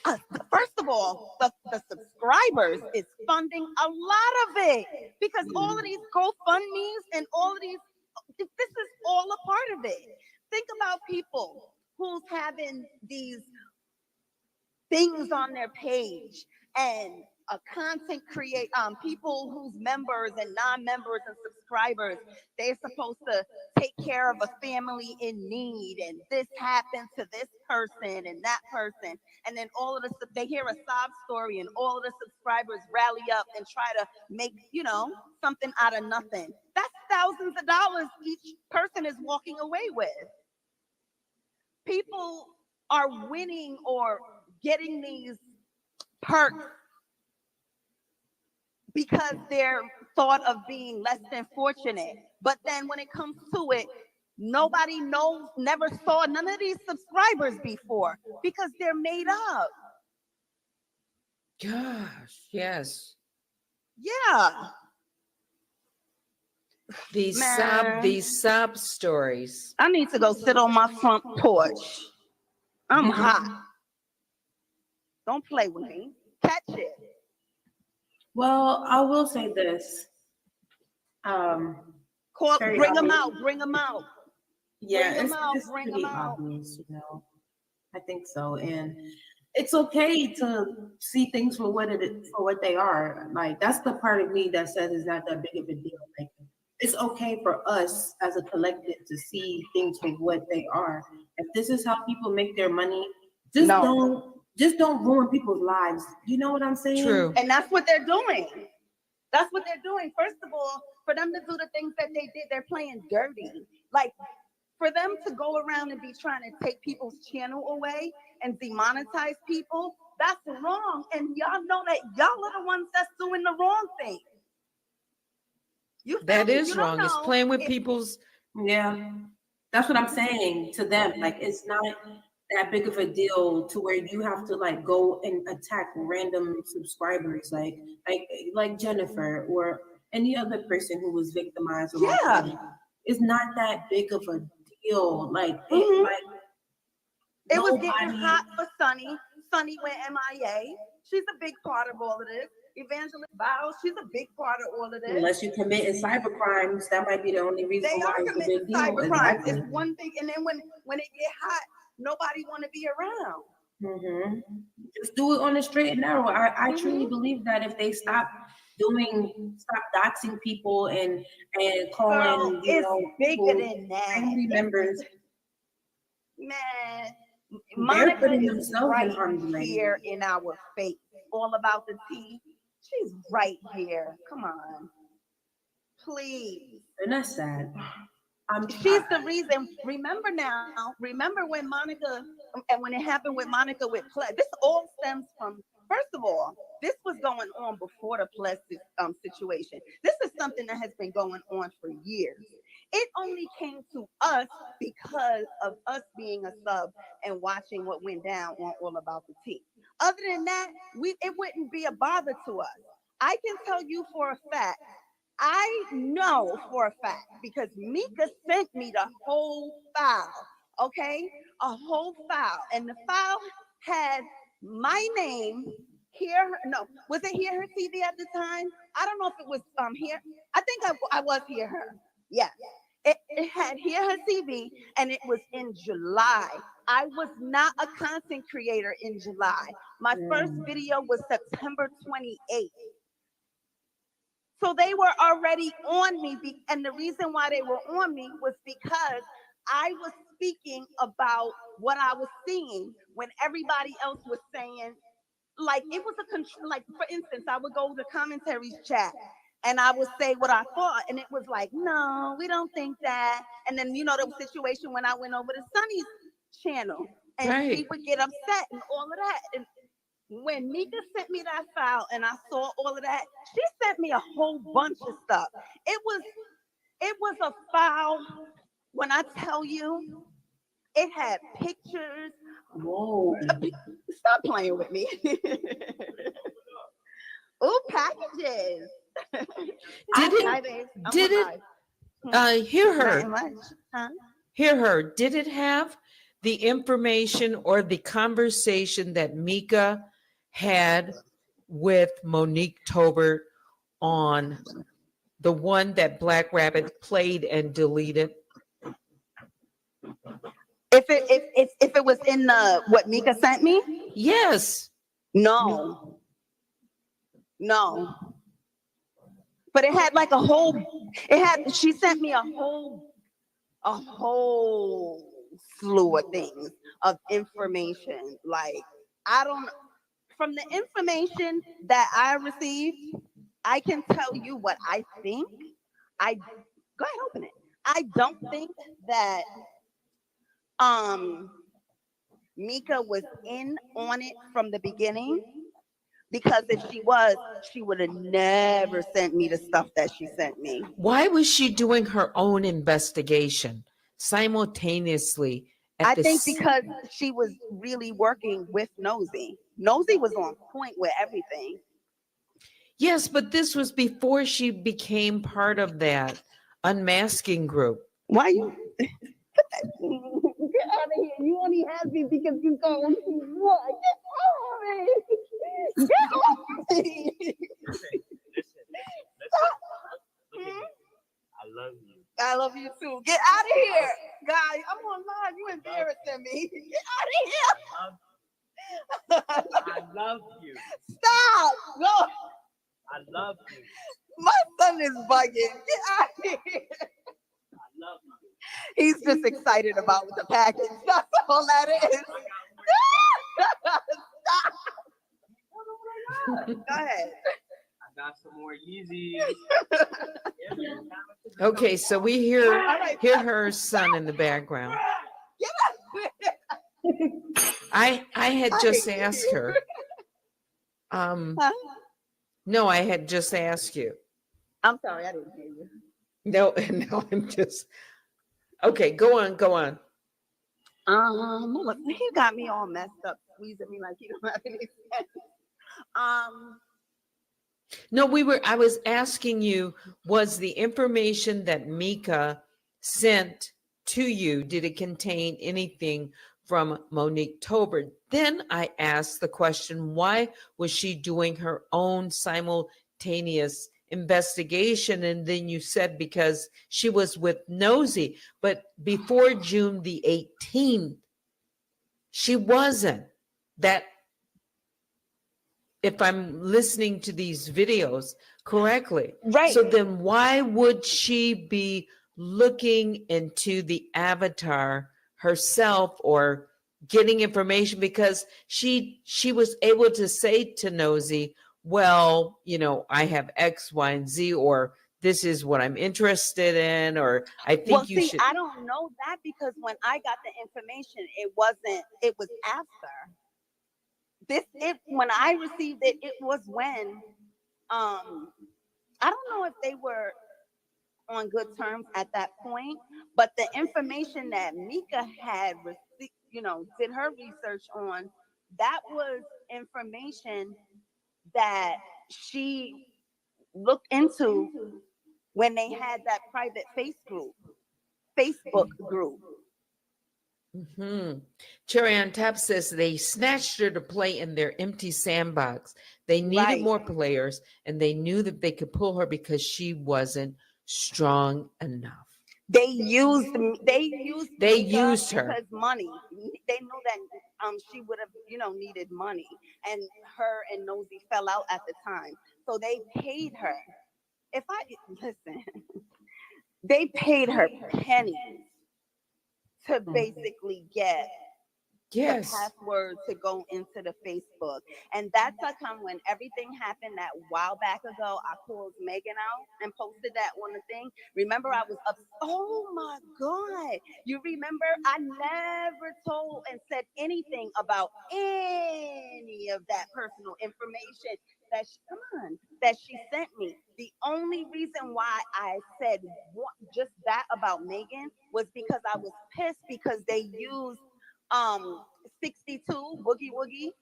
First of all, the subscribers is funding a lot of it because all of these GoFundMes and all of these, this is all a part of it. Think about people who's having these things on their page and a content people whose members and non-members and subscribers, they're supposed to take care of a family in need and this happened to this person and that person, and then all of they hear a sob story and all of the subscribers rally up and try to make something out of nothing. That's thousands of dollars each person is walking away with. People are winning or getting these perks because they're thought of being less than fortunate. But then when it comes to it, nobody never saw none of these subscribers before because they're made up. Gosh, yes. Yeah. These sob stories. I need to go sit on my front porch. I'm hot. Don't play with me. Catch it. Well, I will say this. Bring them out. Bring them out. Yeah, it's pretty obvious, I think so, and it's okay to see things for what they are. Like that's the part of me that says it's not that big of a deal. Like it's okay for us as a collective to see things for what they are. If this is how people make their money, just don't ruin people's lives. You know what I'm saying? True. And that's what they're doing. That's what they're doing. First of all, for them to do the things that they did, they're playing dirty. Like for them to go around and be trying to take people's channel away and demonetize people, that's wrong. And y'all know that y'all are the ones that's doing the wrong thing. That is wrong. It's playing with people's. Yeah. That's what I'm saying to them. Like, it's not that big of a deal to where you have to like go and attack random subscribers, like Jennifer or any other person who was victimized or Yeah. it's not that big of a deal. Like, Mhm. It was nobody. getting hot for Sunny. Sunny went MIA. She's a big part of all of this. Evangelist Vows, she's a big part of all of this. Unless you committing cyber crimes, that might be the only reason They why are it's a committing big deal. cyber crimes. Exactly. It's one thing, and then when it get hot, nobody want to be around. Just do it on the straight and narrow. I truly believe that if they stop doxing people and calling, Girl, it's bigger than that. family members. Man, They're Monica putting is themselves in right harm's way. here in our face. All about the tea. She's right here. Come on, please. And that's sad. She's the reason. Remember when Monica, and when it happened with Monica with Pledge, this all stems from, first of all, this was going on before the Pledge situation. This is something that has been going on for years. It only came to us because of us being a sub and watching what went down on All About the Tea. Other than that, it wouldn't be a bother to us. I can tell you for a fact, I know for a fact, because Mika sent me the whole file, okay? A whole file. And the file had my name, was it Hear Her TV at the time? I don't know if it was here. I think I was Hear Her. Yes. It had Hear Her TV, and it was in July. I was not a content creator in July. My first video was September 28th. So they were already on me, and the reason why they were on me was because I was speaking about what I was seeing when everybody else was saying, like, it was like, for instance, I would go to commentaries chat and I would say what I thought, and it was like, no, we don't think that. And then, the situation when I went over to Sunny's channel, and she would get upset and all of that. And when Mika sent me that file and I saw all of that, she sent me a whole bunch of stuff. It was a file, when I tell you, it had pictures. Whoa. Stop playing with me. Ooh, packages. Hear Her? Huh? Hear Her. Did it have the information or the conversation that Mika had with Monique Tobert on the one that Black Rabbit played and deleted? If it was in what Mika sent me? Yes. No. But it had like she sent me a whole slew of things, of information. Like, from the information that I received, I can tell you what I think. Go ahead, open it. I don't think that Mika was in on it from the beginning, because if she was, she would have never sent me the stuff that she sent me. Why was she doing her own investigation simultaneously? I think because she was really working with Nosy. Nosy was on point with everything. Yes, but this was before she became part of that unmasking group. Why you? Get out of here. You only happy because you go. What? Get off me. Listen. I love you. I love you too. Get out of here. Guys, I'm on live. You embarrassing me. Get out of here. I love you. Stop. No. I love you. My son is bugging. Get out of here. I love you. He's just excited about the package. That's all that is. Stop. Go ahead. I got some more Yeezys. Okay, so we hear her son in the background. I had just asked her. No, I had just asked you. I'm sorry, I didn't hear you. No, Okay, go on, go on. Look, he got me all messed up, squeezing me like he don't have any sense. No, I was asking you, was the information that Mika sent to you, did it contain anything from Monique Tolbert? Then I asked the question, why was she doing her own simultaneous investigation? And then you said because she was with Nosy, but before June the 18th, she wasn't. That, if I'm listening to these videos correctly. Right. So then why would she be looking into the avatar herself or getting information? Because she was able to say to Nosy, well, I have X, Y, and Z, or this is what I'm interested in, or I think Well, you see, should. I don't know that because when I got the information, it was after. When I received it, it was when I don't know if they were on good terms at that point, but the information that Mika had received, did her research on, that was information that she looked into when they had that private Facebook group. Mm-hmm. Cherry on Top says they snatched her to play in their empty sandbox. They needed Right. more players, and they knew that they could pull her because she wasn't strong enough. They used Mika her because money. They knew that she would have needed money, and her and Nosy fell out at the time, so they paid her. If I listen, they paid her pennies to basically get the password to go into the Facebook. And that's how come when everything happened that while back ago, I called Megan out and posted that on the thing. Remember, I was up. Oh my God. You remember? I never told and said anything about any of that personal information that she sent me. The only reason why I said just that about Megan was because I was pissed because they used 62 Boogie Woogie.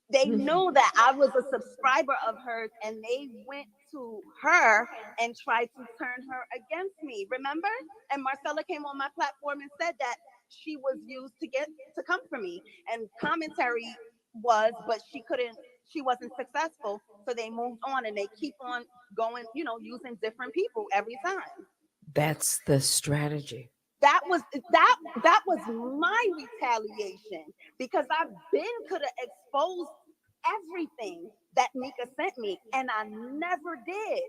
They knew that I was a subscriber of hers, and they went to her and tried to turn her against me. Remember? And Marcella came on my platform and said that she was used to come for me. And commentary was, but she wasn't successful. So they moved on, and they keep on going, using different people every time. That's the strategy. That was my retaliation because I could have exposed everything that Mika sent me, and I never did.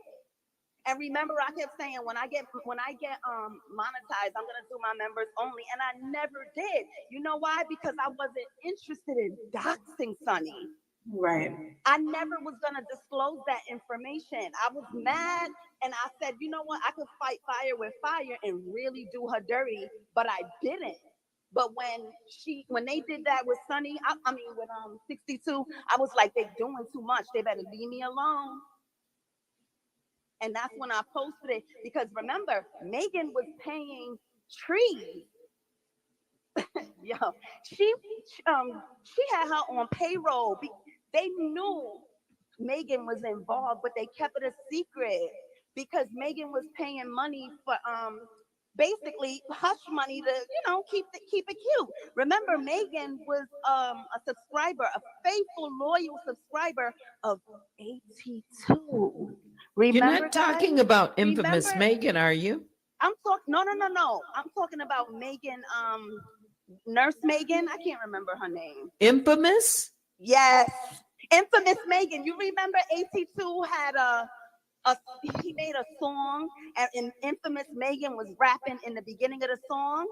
And remember, I kept saying when I get monetized, I'm gonna do my members only, and I never did. You know why? Because I wasn't interested in doxing Sunny. Right. I never was going to disclose that information. I was mad, and I said, you know what? I could fight fire with fire and really do her dirty, but I didn't. But when they did that with Sunny, with 62, I was like, they're doing too much. They better leave me alone. And that's when I posted it because remember, Megan was paying trees. Yo, she had her on payroll. They knew Megan was involved, but they kept it a secret because Megan was paying money for basically hush money to keep it cute. Remember, Megan was a subscriber, a faithful, loyal subscriber of AT2. Remember, you're not talking about infamous Remember? Megan, are you? I'm talking no. I'm talking about Megan, Nurse Megan. I can't remember her name. Infamous? Yes. Infamous Megan. You remember AT2 had he made a song, and Infamous Megan was rapping in the beginning of the song.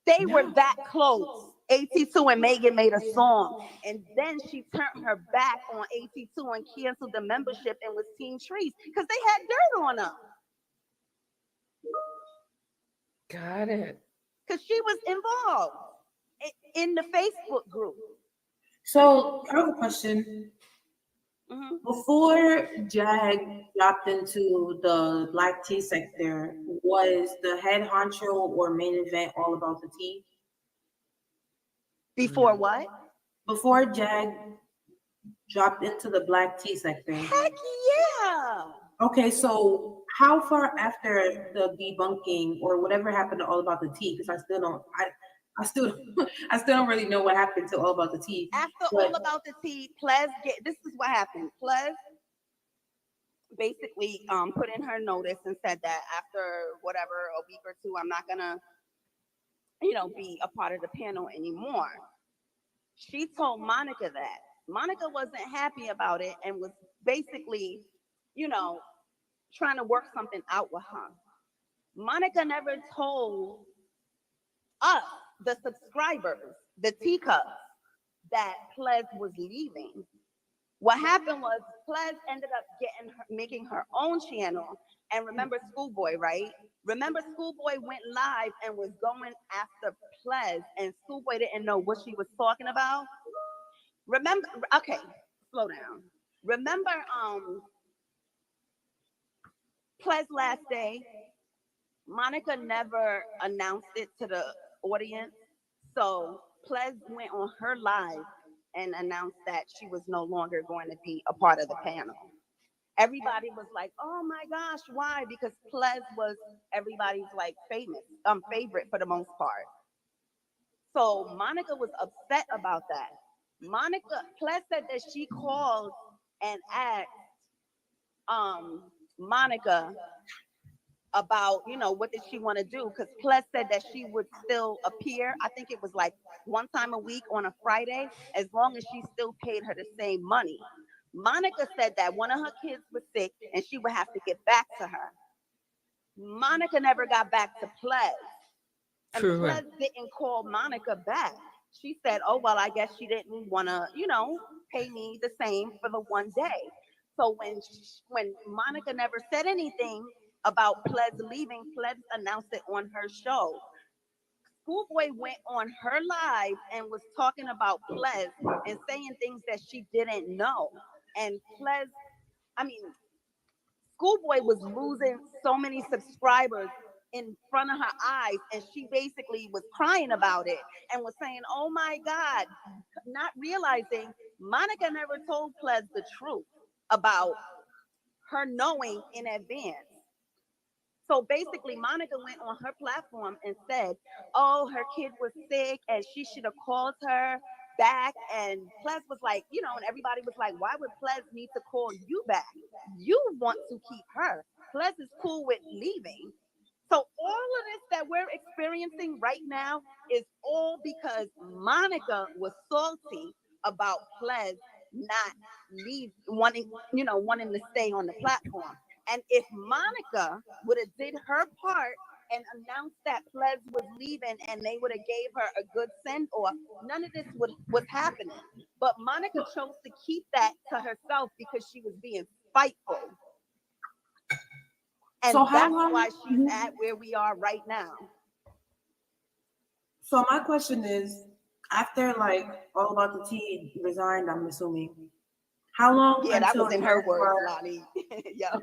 They were that close. AT2 and Megan made a song, and then she turned her back on AT2 and canceled the membership and was Team Trees because they had dirt on her. Got it. Because she was involved in the Facebook group. So I have a question. Before Jag dropped into the black tea sector, was the head honcho or main event all about the tea? Before what? Before Jag dropped into the black tea sector. Heck yeah. Okay, so how far after the debunking or whatever happened to All About the Tea? Because I still, I still don't really know what happened to All About the Tea. After All About the Tea, this is what happened. Ples basically put in her notice and said that after whatever, a week or two, I'm not gonna, be a part of the panel anymore. She told Monica that. Monica wasn't happy about it and was basically, trying to work something out with her. Monica never told us, the subscribers, the teacups, that Ples was leaving. What happened was Ples ended up making her own channel. And remember Schoolboy, right? Remember Schoolboy went live and was going after Ples, and Schoolboy didn't know what she was talking about. Remember, okay, slow down. Remember Ples last day? Monica never announced it to the audience. So Ples went on her live and announced that she was no longer going to be a part of the panel. Everybody was like, oh my gosh, why? Because Ples was everybody's like favorite for the most part. So Monica was upset about that. Ples said that she called and asked Monica about, what did she want to do? Because Ples said that she would still appear. I think it was like one time a week on a Friday, as long as she still paid her the same money. Monica said that one of her kids was sick and she would have to get back to her. Monica never got back to Ples. And Ples didn't call Monica back. She said, oh, well, I guess she didn't want to, pay me the same for the one day. So when Monica never said anything about Ples leaving, Ples announced it on her show. Schoolboy went on her live and was talking about Ples and saying things that she didn't know. And Schoolboy was losing so many subscribers in front of her eyes, and she basically was crying about it and was saying, oh my God, not realizing Monica never told Ples the truth about her knowing in advance. So basically, Monica went on her platform and said, oh, her kid was sick and she should have called her back. And Ples was like, and everybody was like, why would Ples need to call you back? You want to keep her. Ples is cool with leaving. So all of this that we're experiencing right now is all because Monica was salty about Ples not wanting to stay on the platform. And if Monica would have did her part and announced that Ples was leaving and they would have gave her a good send-off, none of this was happening. But Monica chose to keep that to herself because she was being spiteful. And so that's why she's at where we are right now. So my question is, after All About the Tea resigned, I'm assuming, how long? Yeah, that was in her words, Lonnie. Yeah.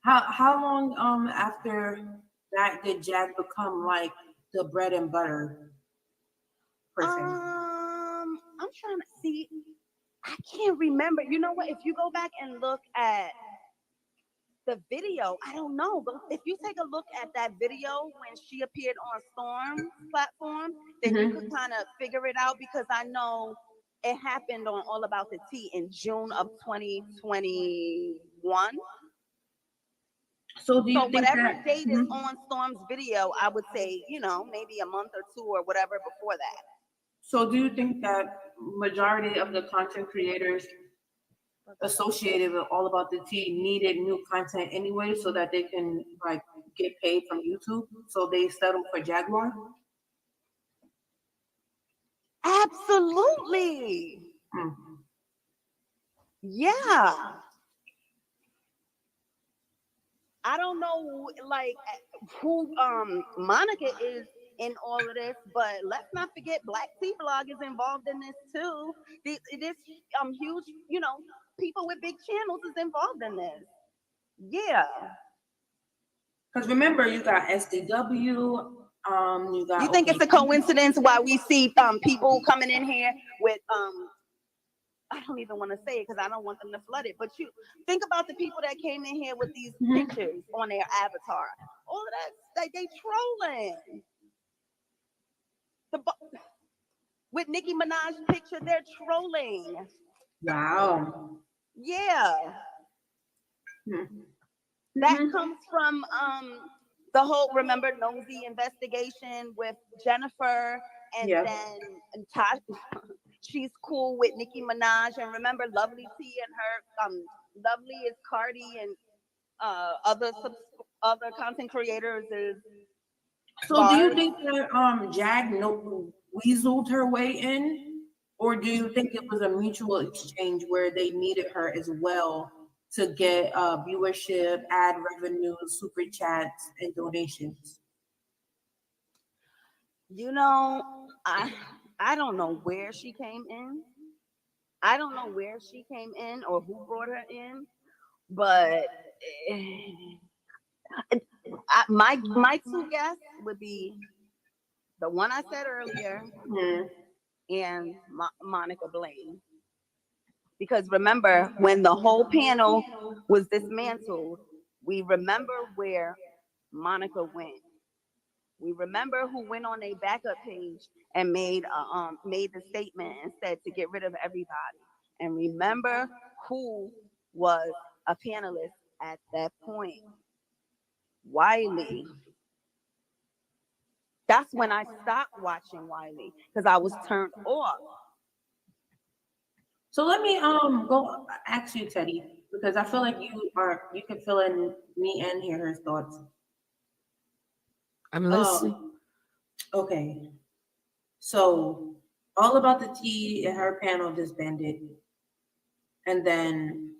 How long after that did Jag become like the bread and butter person? I'm trying to see. I can't remember. You know what? If you go back and look at the video, I don't know, but if you take a look at that video when she appeared on Storm's platform, then you could kind of figure it out, because I know it happened on All About the Tea in June of 2021. So whatever date is on Storm's video, I would say, maybe a month or two or whatever before that. So do you think that majority of the content creators associated with All About the Tea needed new content anyway, so that they can get paid from YouTube? So they settled for Jaguar? Absolutely. Yeah. I don't know who Monica is in all of this, but let's not forget Black Tea Blog is involved in this too. This huge, people with big channels is involved in this. Yeah. Because remember, you got SDW, you got. You think it's a coincidence why we see people coming in here with I don't even want to say it because I don't want them to flood it. But you think about the people that came in here with these pictures on their avatar. All of that, like they trolling. With Nicki Minaj's picture, they're trolling. Wow. Yeah. That comes from the whole, remember, Nosy investigation with Jennifer, and then Tasha. She's cool with Nicki Minaj, and remember, Lovely T and her, Lovely is Cardi, and other content creators is. So, do you think that Jag weaseled her way in, or do you think it was a mutual exchange where they needed her as well to get viewership, ad revenue, super chats, and donations? You know, I don't know where she came in. I don't know where she came in or who brought her in, but my two guesses would be the one I said earlier and Monica Blaine. Because remember, when the whole panel was dismantled, we remember where Monica went. We remember who went on a backup page and made the statement and said to get rid of everybody. And remember who was a panelist at that point. Wiley. That's when I stopped watching Wiley because I was turned off. So let me go ask you, Teddy, because I feel like you can fill in me and hear her thoughts. I'm listening. Okay. So All About the Tea and her panel disbanded. And then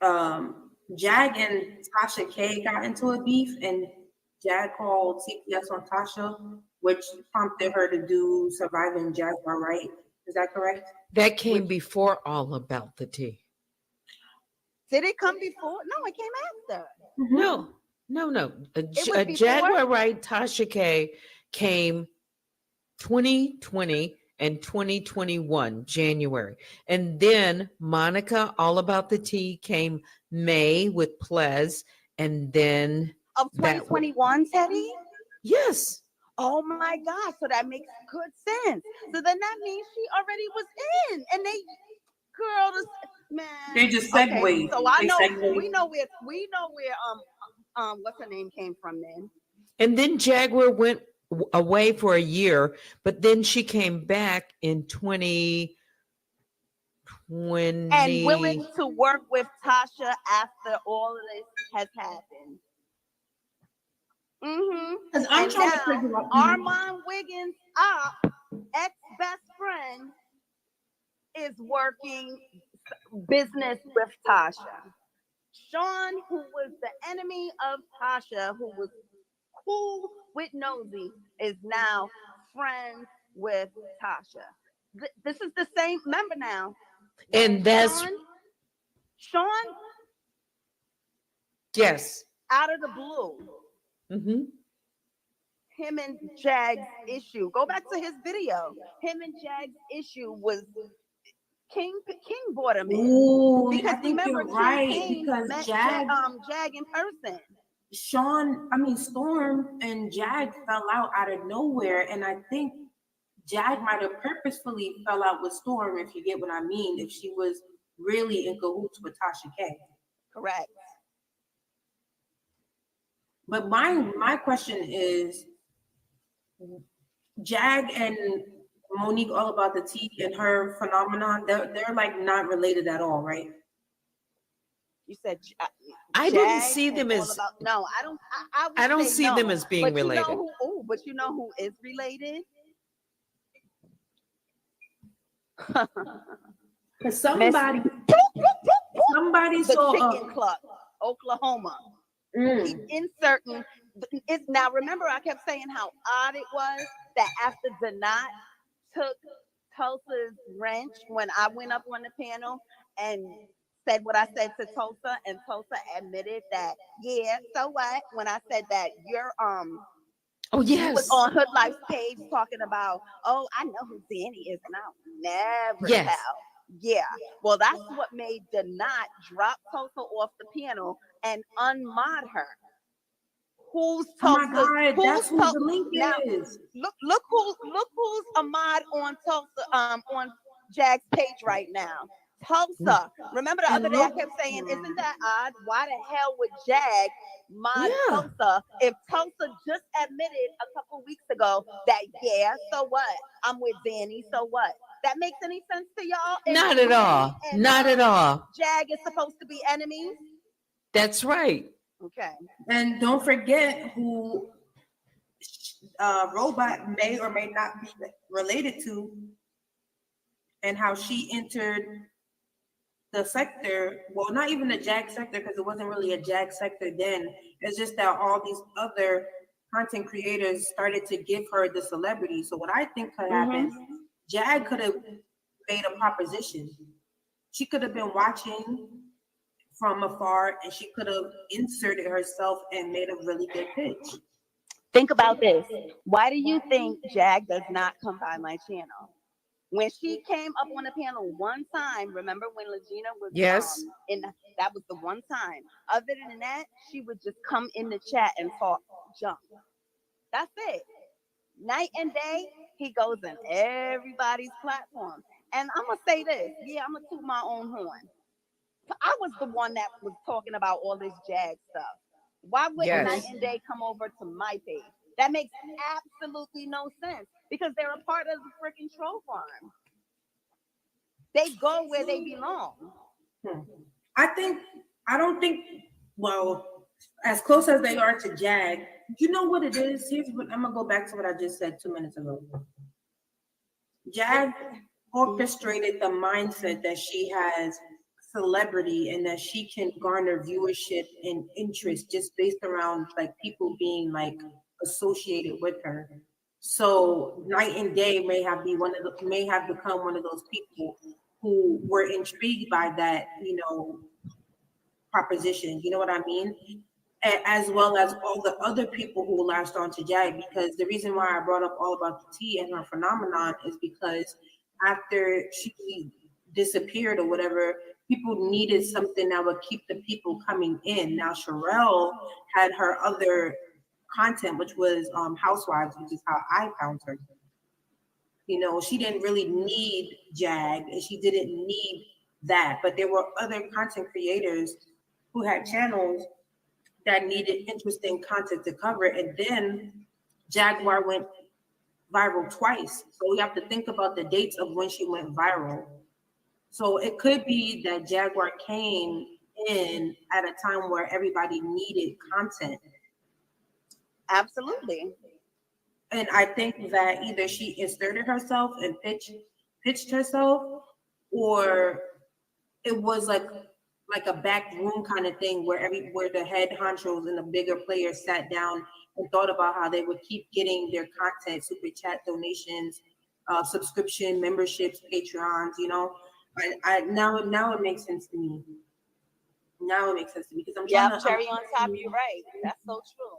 Jag and Tasha K got into a beef, and Jag called CPS on Tasha, which prompted her to do Surviving Jaguar, right? Is that correct? That came before All About the Tea. Did it come before? No, it came after. No. Jaguar Right, Tasha K came 2020 and 2021, January. And then Monica, All About the Tea, came May with Plez. And then of 2021, Teddy? Yes. Oh my gosh. So that makes good sense. So then that means she already was in. And they, girl, man. They just segued. Okay, so I know we know where what's her name came from then. And then Jaguar went away for a year, but then she came back in 2020 and willing to work with Tasha after all of this has happened. Because I'm trying to figure out Armand Wiggins' ex-best friend is working business with Tasha. Sean, who was the enemy of Tasha, who was cool with Nosy, is now friends with Tasha. This is the same. Remember now. And that's Sean. Yes. Out of the blue. Him and Jag's issue. Go back to his video. Him and Jag's issue was King brought him in. Ooh, because I think remember, you're right. King Because met Jag in person. Storm and Jag fell out of nowhere, and I think Jag might have purposefully fell out with Storm, if you get what I mean, if she was really in cahoots with Tasha K. Correct. But my question is, Jag and Monique, All About the Tea, and her phenomenon, they're like not related at all, right? You said I didn't see them as no. I don't see them as being related. But you know who is related? Because somebody the saw Chicken Club, Oklahoma. He's inserting. Now remember, I kept saying how odd it was that after Danat took Tulsa's wrench when I went up on the panel and said what I said to Tulsa, and Tulsa admitted that, yeah, so what? When I said that Oh, you was yes. on Hood Life's page talking about, oh, I know who Danny is, and I'll never Yes. tell. Yeah, well, that's what made Denat drop Tulsa off the panel and unmod her. Who's Oh my Tulsa? God, Who's that's who Tulsa? the link Now, is. look who's a mod on Tulsa, on Jag's page right now. Tulsa. Remember the other And day I look, kept saying, isn't that odd? Why the hell would Jag mod Yeah. Tulsa if Tulsa just admitted a couple weeks ago that, yeah, so what? I'm with Danny, so what? That makes any sense to y'all? And Not at all. and Not at all. Jag is supposed to be enemies. That's right. Okay. and don't forget who Robot may or may not be related to, and how she entered the sector. Well, not even the Jag sector, because it wasn't really a Jag sector then. It's just that all these other content creators started to give her the celebrity. So what I think could happen, Jag could have made a proposition. She could have been watching from afar, and she could have inserted herself and made a really good pitch. Think about this. Why do you think Jag does not come by my channel? When she came up on the panel one time, remember when Legina was Yes. that was the one time. Other than that, she would just come in the chat and talk junk. That's it. Night and day, he goes in everybody's platform. And I'm gonna say this, yeah, I'm gonna toot my own horn. I was the one that was talking about all this Jag stuff. Why wouldn't Yes. Night and Day come over to my page? That makes absolutely no sense because they're a part of the freaking troll farm. They go where they belong. I don't think, well, as close as they are to Jag, you know what it is? Here's what I'm gonna go back to what I just said 2 minutes ago. Jag orchestrated the mindset that she has celebrity and that she can garner viewership and interest just based around like people being like associated with her. So Night and Day may have become one of those people who were intrigued by that, proposition. You know what I mean? As well as all the other people who latched on to Jag. Because the reason why I brought up all about the tea and her phenomenon is because after she disappeared or whatever, people needed something that would keep the people coming in. Now Sherelle had her other content, which was Housewives, which is how I found her. She didn't really need Jag and she didn't need that, but there were other content creators who had channels that needed interesting content to cover. And then Jaguar went viral twice. So we have to think about the dates of when she went viral. So it could be that Jaguar came in at a time where everybody needed content. Absolutely. And I think that either she inserted herself and pitched herself, or it was like a back room kind of thing where the head honchos and the bigger players sat down and thought about how they would keep getting their content, super chat donations, subscription memberships, Patreons. I now it makes sense to me. Now it makes sense to me because I'm trying to Cherry on top. You're right. That's so true.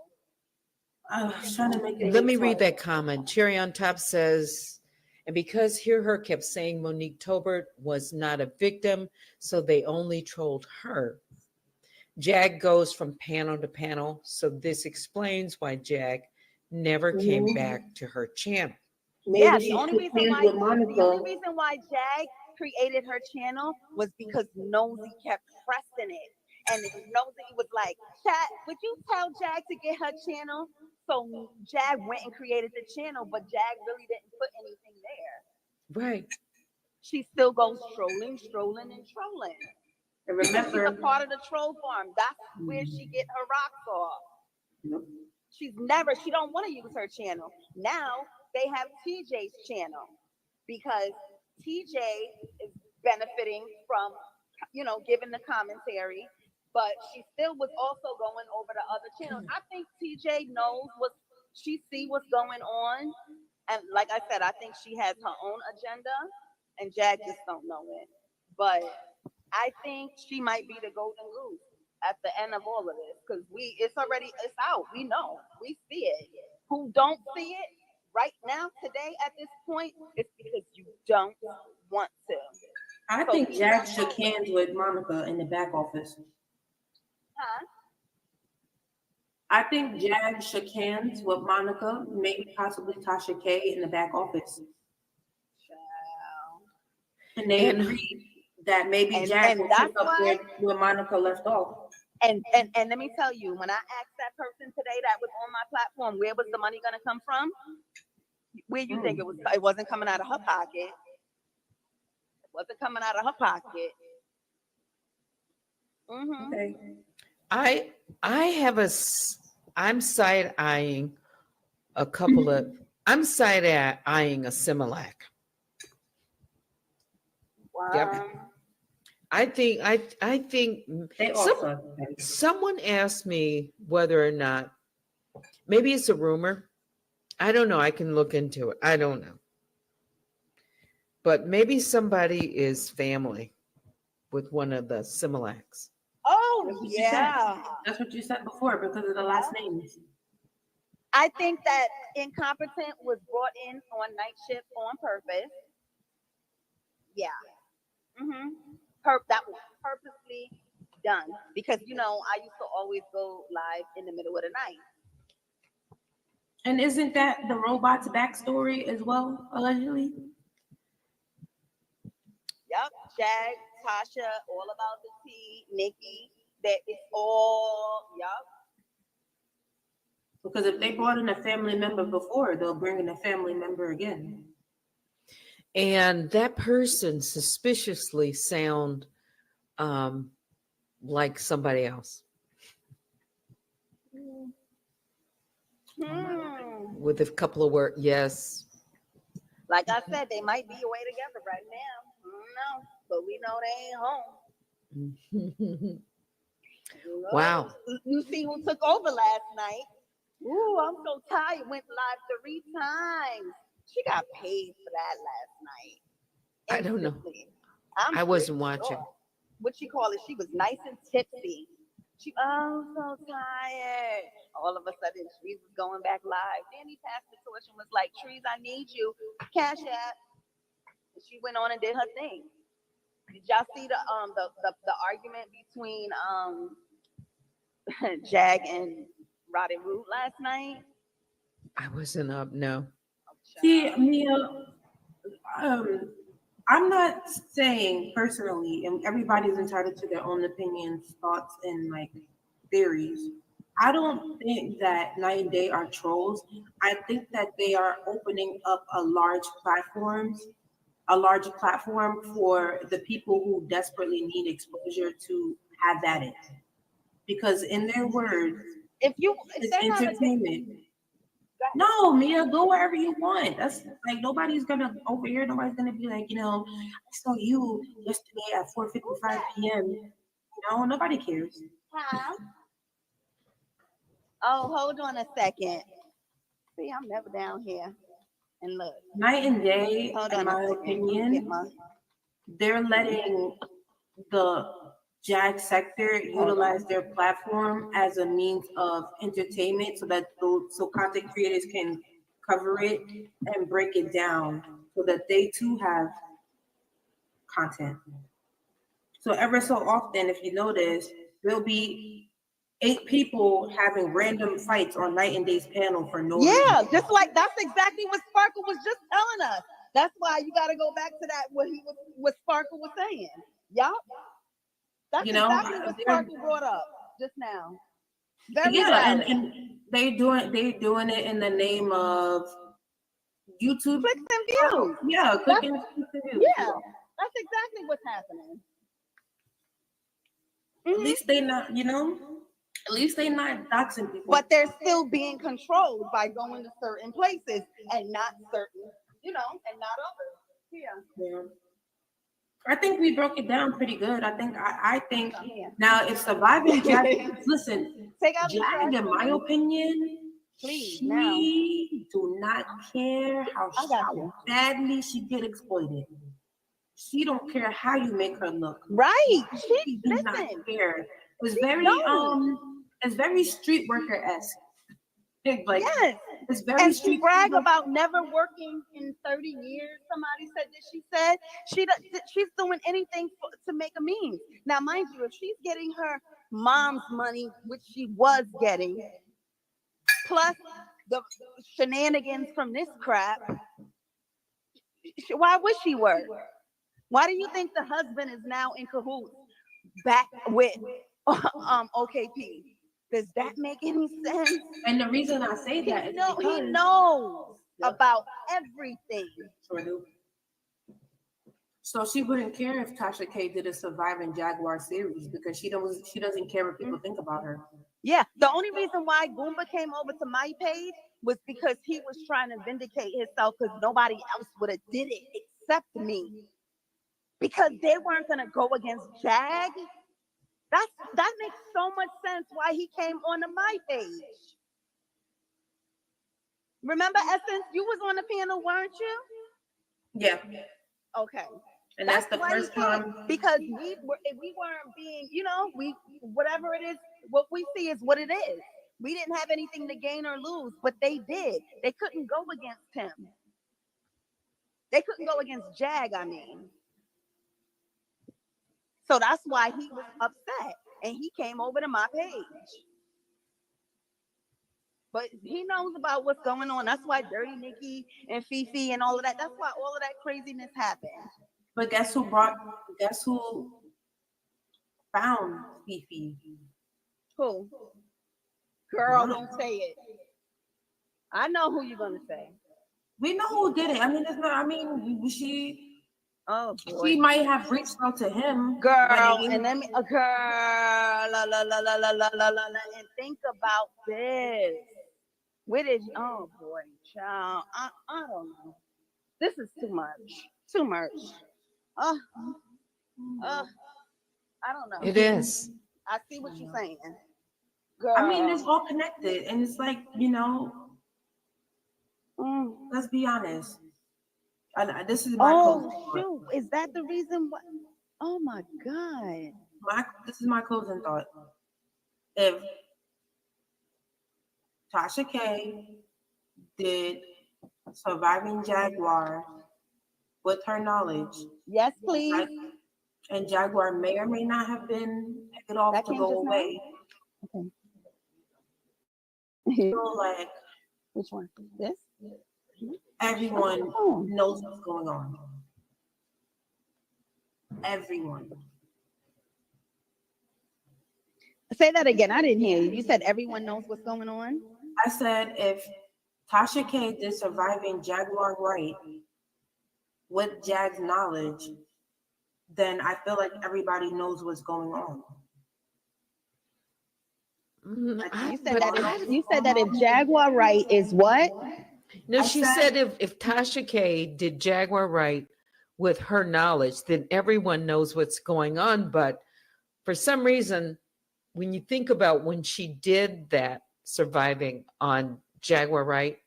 I was trying to make it. Let me read that comment. Cherry on top says, and because Hear Her kept saying Monique Tolbert was not a victim, so they only trolled her. Jag goes from panel to panel, so this explains why Jag never came back to her channel. Yeah, the only reason why Jag created her channel was because Nosy kept pressing it. And Nosy was like, Chat, would you tell Jag to get her channel? So Jag went and created the channel, but Jag really didn't put anything there. Right. She still goes trolling. And remember, she's a part of the troll farm. That's where she get her rocks off. Yep. She don't want to use her channel. Now they have TJ's channel because TJ is benefiting from, giving the commentary, but she still was also going over to other channels. I think TJ knows she see what's going on, And like I said, I think she has her own agenda, and Jag just don't know it. But I think she might be the golden goose at the end of all of this because it's out. We know, we see it. Who don't see it right now, today, at this point, it's because you don't want to. I think Jack shook hands with Monica in the back office. Huh? I think Jag shook hands with Monica, maybe possibly Tasha K in the back office. Child. And they And- agreed that maybe And- Jag and will that's pick up why- where Monica left off. And let me tell you, when I asked that person today that was on my platform, where was the money going to come from? Where you think it was? It wasn't coming out of her pocket. It wasn't coming out of her pocket. Mm-hmm. Okay. I have I'm side eyeing a couple of I'm side eyeing a Similac. Wow. Yep. I think They some- also someone asked me whether or not, maybe it's a rumor. I don't know. I can look into it. I don't know. But maybe somebody is family with one of the Similacs. Oh, That's what you yeah. That's what you said before because of the last names. I think that incompetent was brought in on night shift on purpose. Yeah. Mm-hmm. That was purposely done because I used to always go live in the middle of the night. And isn't that the robot's backstory as well, allegedly? Yep. Jag, Tasha, all about the tea, Nikki. That it's all yup. Because if they brought in a family member before, they'll bring in a family member again. And that person suspiciously sound like somebody else with a couple of words. Yes. Like I said, they might be away together right now. I don't know, but we know they ain't home. Wow. You see who took over last night? Ooh, I'm so tired. Went live 3 times. She got paid for that last night. I don't know. Instantly. I wasn't pretty watching. sure. What she call it? She was nice and tipsy. I'm so tired. All of a sudden, Trees was going back live. Then he passed the torch and was like, Trees, I need you. Cash app. And she went on and did her thing. Did y'all see the argument between Jag and Roddy Root last night? I wasn't up. No. See, Mia, I'm not saying personally, and everybody's entitled to their own opinions, thoughts, and like theories. I don't think that Night and Day are trolls. I think that they are opening up a large platform for the people who desperately need exposure to have at it. Because in their words, If it's they're not entertainment. No, Mia, go wherever you want. That's like nobody's gonna over here. Nobody's gonna be like, I saw you yesterday at 4:55 p.m. Nobody cares. Oh, hold on a second. See, I'm never down here. And look. Night and Day, Hold in on my a second. opinion, they're letting the Jag sector utilize their platform as a means of entertainment so content creators can cover it and break it down so that they too have content. So ever so often, if you notice, there'll be 8 people having random fights on Night and Day's panel for no reason. Yeah, just like that's exactly what Sparkle was just telling us. That's why you got to go back to that what Sparkle was saying. Yup. That's exactly what Sparkle brought up just now. Very valid. and they doing it in the name of YouTube Clicks and views. Yeah, clicking and views. Yeah, that's exactly what's happening. At least they not, at least they not doxing people. But they're still being controlled by going to certain places and not certain, and not others. Yeah. I think we broke it down pretty good. I think now if surviving Jag, listen, Take out Jag, in my opinion, Please, She now. do not care how I got you. badly she get exploited. She don't care how you make her look. Right. She do not Listen. care. It's She very don't. it's very street worker-esque. Like Yes. it's very And she street brag worker. about never working in 30 years. Somebody said that she said she's doing anything to make a means. Now, mind you, if she's getting her mom's money, which she was getting, plus the shenanigans from this crap, why would she work? Why do you think the husband is now in cahoots back with OKP? Does that make any sense? And the reason I say that is because He knows about everything. Sure do. So she wouldn't care if Tasha K did a Surviving Jaguar series because she doesn't care what people think about her. Yeah, the only reason why Goomba came over to my page was because he was trying to vindicate himself because nobody else would have did it except me. Because they weren't gonna go against Jag. That makes so much sense why he came onto my page. Remember, Essence, you was on the panel, weren't you? Yeah. Okay. And that's the why first he came, time because we weren't being, we whatever it is, what we see is what it is. We didn't have anything to gain or lose, but they did. They couldn't go against him. They couldn't go against Jag, I mean. So that's why he was upset and he came over to my page. But he knows about what's going on. That's why Dirty Nikki and Fifi and all of that. That's why all of that craziness happened. But guess who found Fifi? Who? Girl, don't say it. I know who you're gonna say. We know who did it. I mean, it's not. I mean, she might have reached out to him, girl. And let me, girl, and think about this. Where did? Oh boy, child. I don't know. This is too much. Too much. I don't know. It is. I see what you're saying. Girl. I mean, it's all connected, and it's like, let's be honest. And this is my closing thought. Shoot, is that the reason why? Oh my God. This is my closing thought. If Tasha K did Surviving Jaguar with her knowledge, yes, please. And Jaguar may or may not have been picked off That to came go just now? away. Okay. So like, Which one? This? everyone knows what's going on. Everyone. Say that again. I didn't hear you. You said everyone knows what's going on? I said if Tasha K did Surviving Jaguar right with Jag's knowledge, then I feel like everybody knows what's going on. You said that if Jaguar right is what? No, she said if Tasha K did Jaguar right with her knowledge, then everyone knows what's going on. But for some reason, when you think about when she did that Surviving on Jaguar right,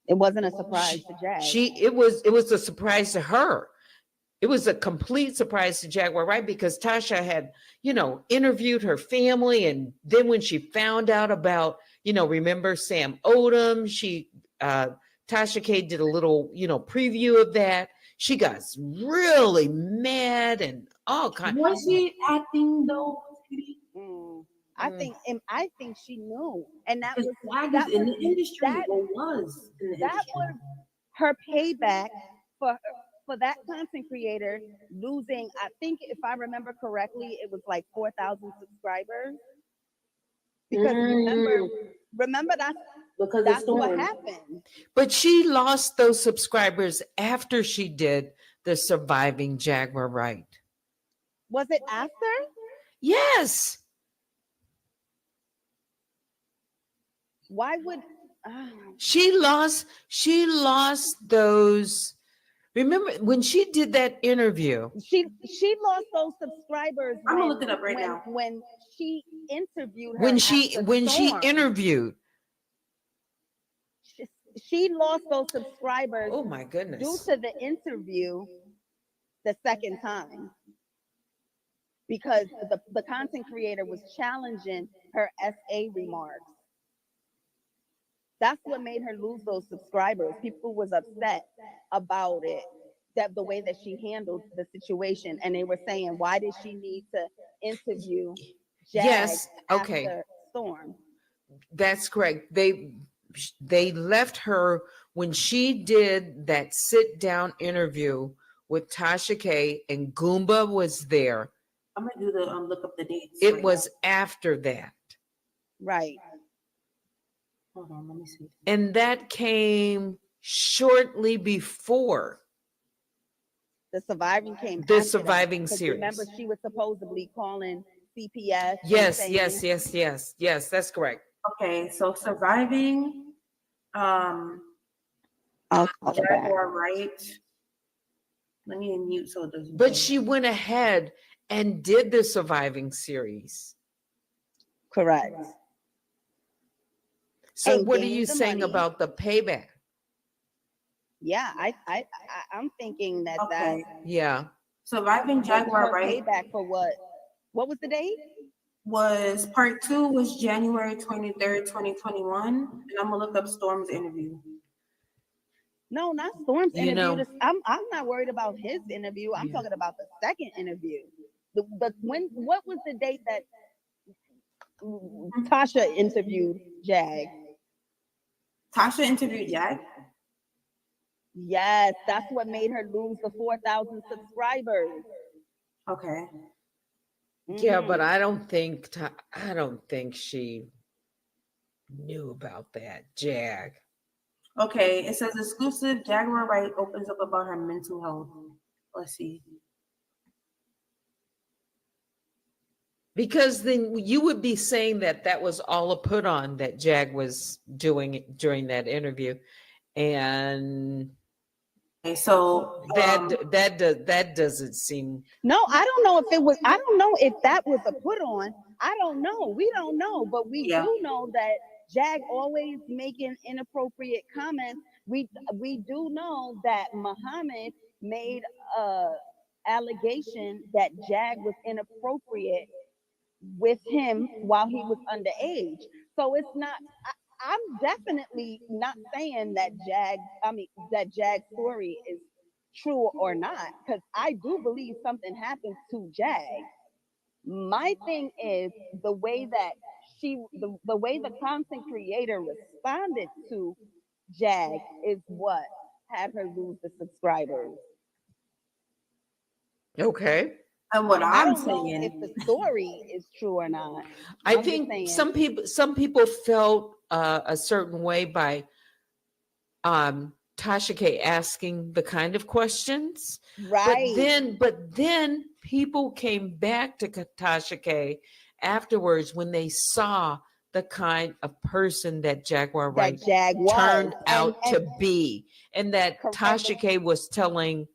it wasn't a surprise to Jag. It was a surprise to her. It was a complete surprise to Jaguar right, because Tasha had, interviewed her family, and then when she found out about, remember Sam Odom, Tasha K did a little, preview of that. She got really mad and all kinds. Was she acting though? I think she knew, and that was in the industry. Was her payback for that content creator losing. I think if I remember correctly, it was like 4,000 subscribers. Because remember that's what happened. But she lost those subscribers after she did the Surviving Jaguar right. Was it after? Yes. Why would she lost those? Remember when she did that interview? She lost those subscribers. I'm gonna look it up right now. When she interviewed her. When she interviewed. she lost those subscribers Oh my due goodness. to the interview the second time because the content creator was challenging her SA remarks. That's what made her lose those subscribers. People was upset about it, that the way that she handled the situation, and they were saying, why did she need to interview Jag Yes, okay. after Storm? That's correct. They left her when she did that sit down interview with Tasha K and Goomba was there. I'm gonna do the look up the dates. It right was after that. Right. now. Hold on, let me see. And that came shortly before The surviving came the after that. surviving Because series. remember, she was supposedly calling CPS. Yes, and yes, saying, yes, that's correct. Okay, so surviving, I'll call her back. Jaguar right. Let me mute so it doesn't. But she went ahead and did the surviving series. Correct. So And what are gained you the saying money. about the payback? Yeah, I'm thinking that Okay, Yeah. surviving was Jaguar her right payback for what? What was the date? was part 2 was January 23rd, 2021, and I'm gonna look up Storm's interview. No, not Storm's You interview. know- I'm not worried about his interview. I'm Yeah. talking about the second interview. What was the date that Tasha interviewed Jag? Tasha interviewed Jag. Yes, that's what made her lose the 4,000 subscribers. Okay. Yeah, but Mhm. I don't think she knew about that, Jag. Okay, it says exclusive Jaguar Wright opens up about her mental health. Let's see. Because then you would be saying that that was all a put on that Jag was doing during that interview, and Okay, so that doesn't seem. No, I don't know if it was. I don't know if that was a put on. I don't know. We don't know, but we Yeah. do know that Jag always making inappropriate comments. We do know that Muhammad made a allegation that Jag was inappropriate with him while he was underage. So it's not. I'm definitely not saying that that Jag's story is true or not, because I do believe something happened to Jag. My thing is the way that the way the content creator responded to Jag is what had her lose the subscribers. Okay. and what I I'm don't know if saying, the story is true or not. I I'm just think saying. some people felt a certain way by Tasha K asking the kind of questions. Right. But then people came back to Tasha K afterwards when they saw the kind of person that Jaguar That Wright Jag was. turned out and to be, and that Correct. Tasha K was telling.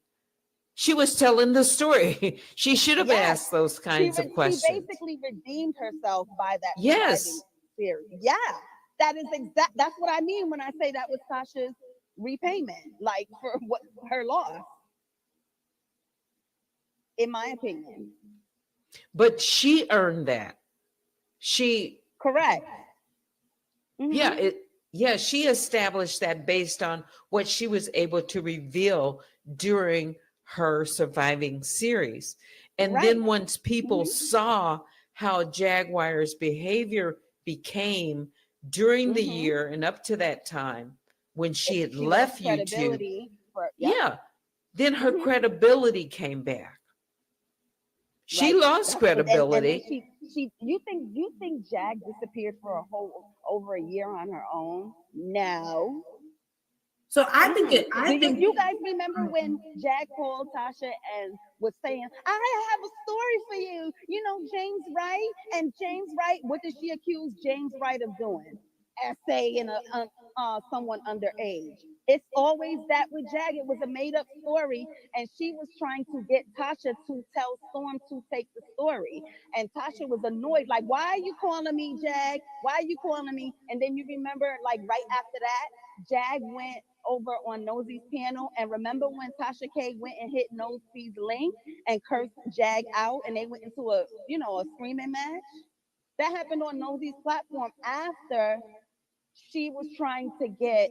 She was telling the story. She should have Yes. asked those kinds of She questions. basically redeemed herself by that Yes. surviving series. Yeah, that is exact. That's what I mean when I say that was Tasha's repayment, like for what her loss, in my opinion. But she earned that. She Correct. yeah, Mhm. she established that based on what she was able to reveal during her surviving series. And Right. then once people Mhm. saw how Jaguar's behavior became during the Mhm. year and up to that time when she had She left lost YouTube, credibility for yeah, then her Mhm. credibility came back. She Right. lost And then credibility. she you think Jag disappeared for a whole over a year on her own? No. so I think Mm-mm. it. I think You guys remember when Jag called Tasha and was saying, I have a story for you? You know, James Wright? And James Wright, what did she accuse James Wright of doing? Essaying someone underage. It's always that with Jag. It was a made up story, and she was trying to get Tasha to tell Storm to take the story. And Tasha was annoyed, like, why are you calling me, Jag? Why are you calling me? And then you remember, like, right after that, Jag went over on Nosey's panel, and remember when Tasha K went and hit Nosey's link and cursed Jag out, and they went into a screaming match? That happened on Nosey's platform after she was trying to get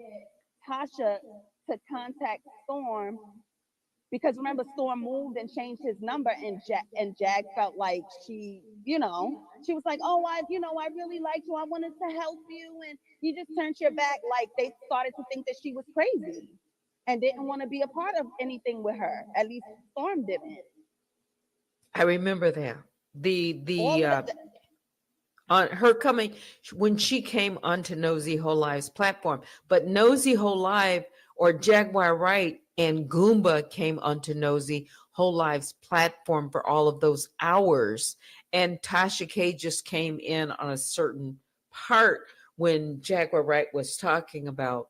Tasha to contact Storm, because remember Storm moved and changed his number, and Jag felt like she was like, oh, I really liked you, I wanted to help you, and you just turned your back. Like, they started to think that she was crazy and didn't want to be a part of anything with her. At least Storm didn't. I remember that. All of On her coming when she came onto Nosy Whole Live's platform, but Nosy Whole Live or Jaguar Wright and Goomba came onto Nosy Whole Live's platform for all of those hours, and Tasha K just came in on a certain part when Jaguar Wright was talking about,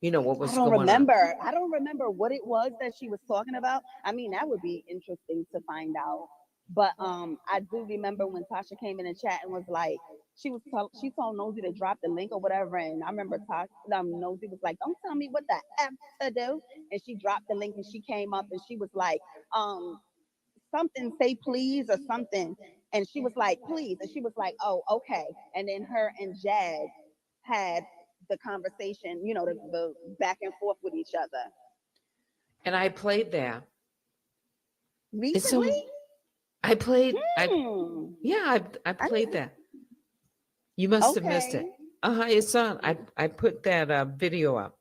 what was going on. I don't remember what it was that she was talking about. I mean, that would be interesting to find out. But I do remember when Tasha came in the chat and was like, she told Nosy to drop the link or whatever, and I remember Nosy was like, "Don't tell me what the F to do," and she dropped the link and she came up and she was like, something, say please or something, and she was like, please, and she was like, oh, okay, and then her and Jag had the conversation, the back and forth with each other. And I played that Recently? I played. Hmm. I played that. You must have missed it. It's on. I put that video up.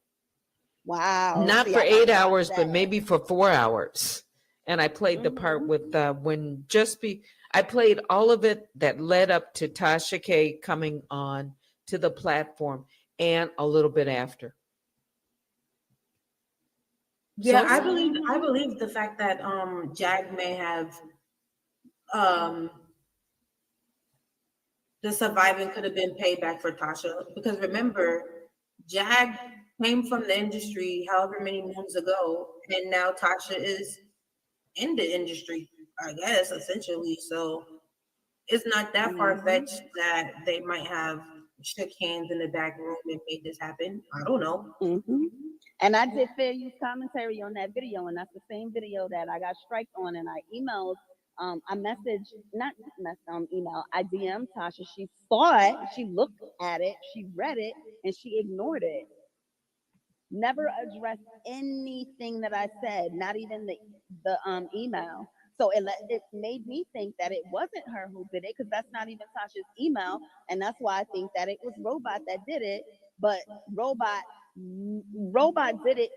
Wow. Not See, for I gotta 8 watch hours, but that. maybe for 4 hours. And I played the part with I played all of it that led up to Tasha K coming on to the platform and a little bit after. Yeah, So- I believe the fact that Jag may have the surviving could have been payback for Tasha, because remember, Jag came from the industry however many moons ago, and now Tasha is in the industry, I guess, essentially. So it's not that far-fetched that they might have shook hands in the back room and made this happen. I don't know. And I did fair use commentary on that video, and that's the same video that I got striked on, and I emailed, I messaged, email, I DM'd Tasha. She saw it, she looked at it, she read it, and she ignored it. Never addressed anything that I said, not even the email. So it made me think that it wasn't her who did it, because that's not even Tasha's email, and that's why I think that it was Robot that did it. But Robot did it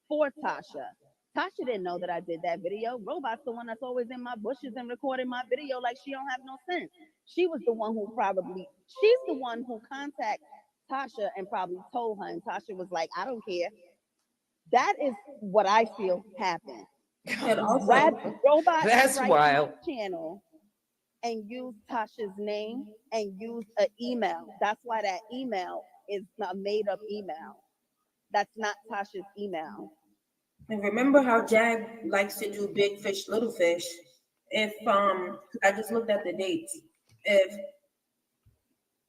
for Tasha. Tasha didn't know that I did that video. Robot's the one that's always in my bushes and recording my video like she don't have no sense. She's the one who contacted Tasha and probably told her, and Tasha was like, I don't care. That is what I feel happened. Robot That's wild. Channel and use Tasha's name and use an email. That's why that email is a made up email. That's not Tasha's email. And remember how Jag likes to do big fish, little fish. If I just looked at the dates. If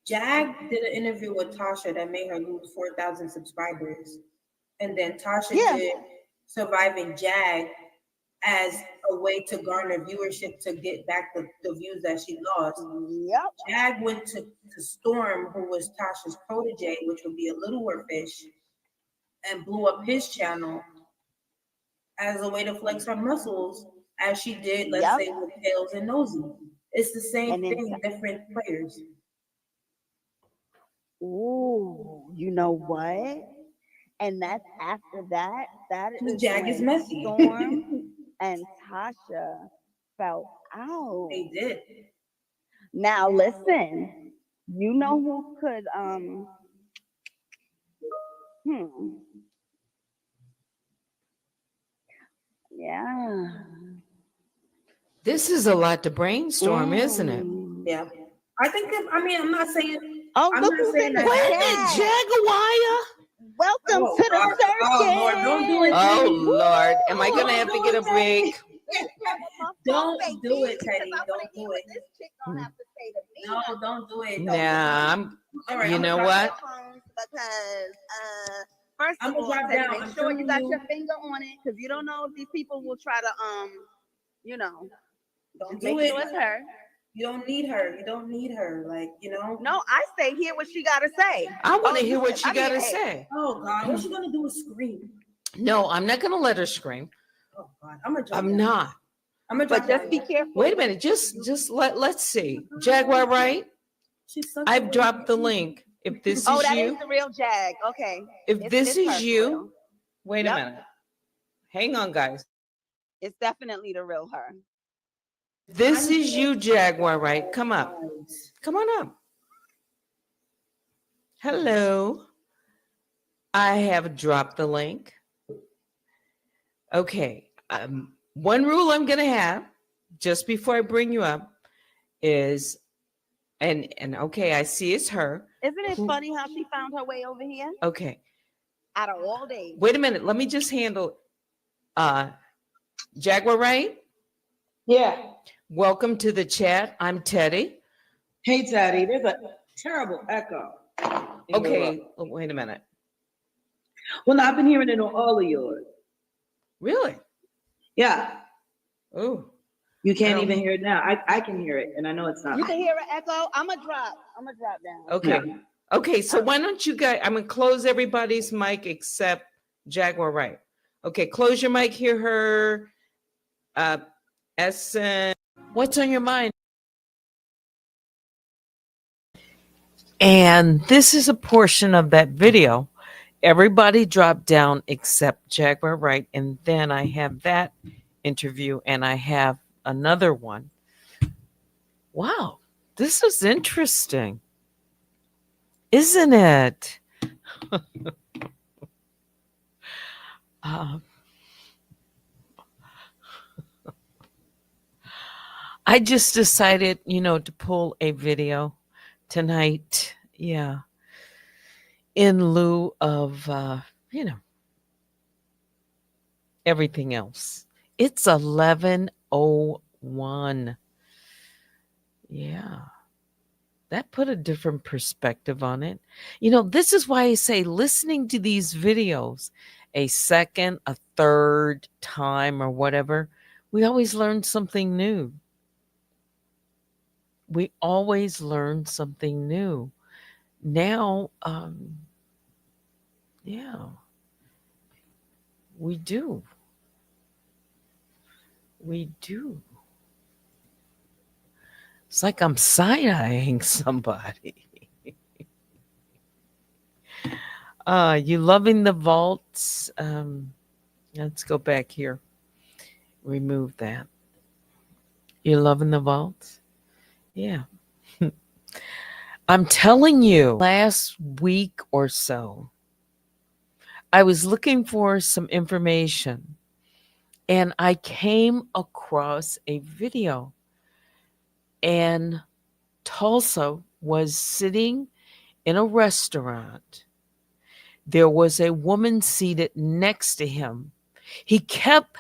Jag did an interview with Tasha that made her lose 4,000 subscribers, and then Tasha did Surviving Jag as a way to garner viewership to get back the views that she lost. Jag went to Storm, who was Tasha's protege, which would be a littler fish, and blew up his channel as a way to flex her muscles, as she did, let's say, with Tails and Nosy. It's the same thing, different players. Ooh, you know what? And that's after that. That is Jag is messy. Storm and Tasha fell out. They did. Now listen, you know who could yeah. This is a lot to brainstorm, isn't it? Yeah. I think that, I'm not saying. Oh, I'm look not who's saying in that. the When chat. did Welcome to the Lord. circus. Oh, Lord, don't do it. Oh Teddy. Lord, am I gonna have to get a break? Don't do it, Teddy. Don't do it. This chick don't have to say to me. No, don't do it. Nah, All right, you I'm know sorry. what? because first I'm of gonna all, drop Teddy, down. make I'm sure you telling got you, your finger on it because you don't know if these people will try to you know, don't just do make it. sure it's her. You don't need her. You don't need her. Like, No, I say hear what she gotta say. I want to Oh, hear you what said, she I mean, got to hey, say. Oh God, what's she gonna do is scream? No, I'm not going to let her scream. Oh God, I'm gonna drop I'm down. not. I'm gonna but drop just down. be careful. Wait a minute. Just let's see. Jaguar, right? She's such I've a dropped the link. If this Oh, is that is you, the real Jag. Okay. if this It's is her for you, real. wait a Yep. minute. Hang on, guys. It's definitely the real her. This is you, Jaguar, right? Come up. Come on up. Hello. I have dropped the link. Okay. One rule I'm going to have just before I bring you up is, and okay, I see it's her. Isn't it funny how she found her way over here? Okay. Out of all days. Wait a minute. Let me just handle Jaguar, right? Yeah. Welcome to the chat. I'm Teddy. Hey Teddy, there's a terrible echo. Okay. Wait a minute. Well, I've been hearing it on all of yours. Really? Yeah. Oh. You can't No. even hear it now. I can hear it, and I know it's not. You can hear an echo. I'm gonna drop down. Okay. Yeah. Okay. So why don't you guys? I'm gonna close everybody's mic except Jaguar, right? Okay. Close your mic. Hear her. Essen. What's on your mind? And this is a portion of that video. Everybody dropped down except Jaguar, right? And then I have that interview, and I have another one. Wow, this is interesting, isn't it? Uh, I just decided, to pull a video tonight. Yeah. In lieu of, everything else. It's 11:01. Yeah. That put a different perspective on it. This is why I say listening to these videos a second, a third time, or whatever, we always learn something new. We always learn something new. Now, yeah, we do. We do. It's like I'm side-eyeing somebody. You loving the vaults? Let's go back here. Remove that. You loving the vaults? Yeah. I'm telling you, last week or so, I was looking for some information and I came across a video, and Tulsa was sitting in a restaurant. There was a woman seated next to him. He kept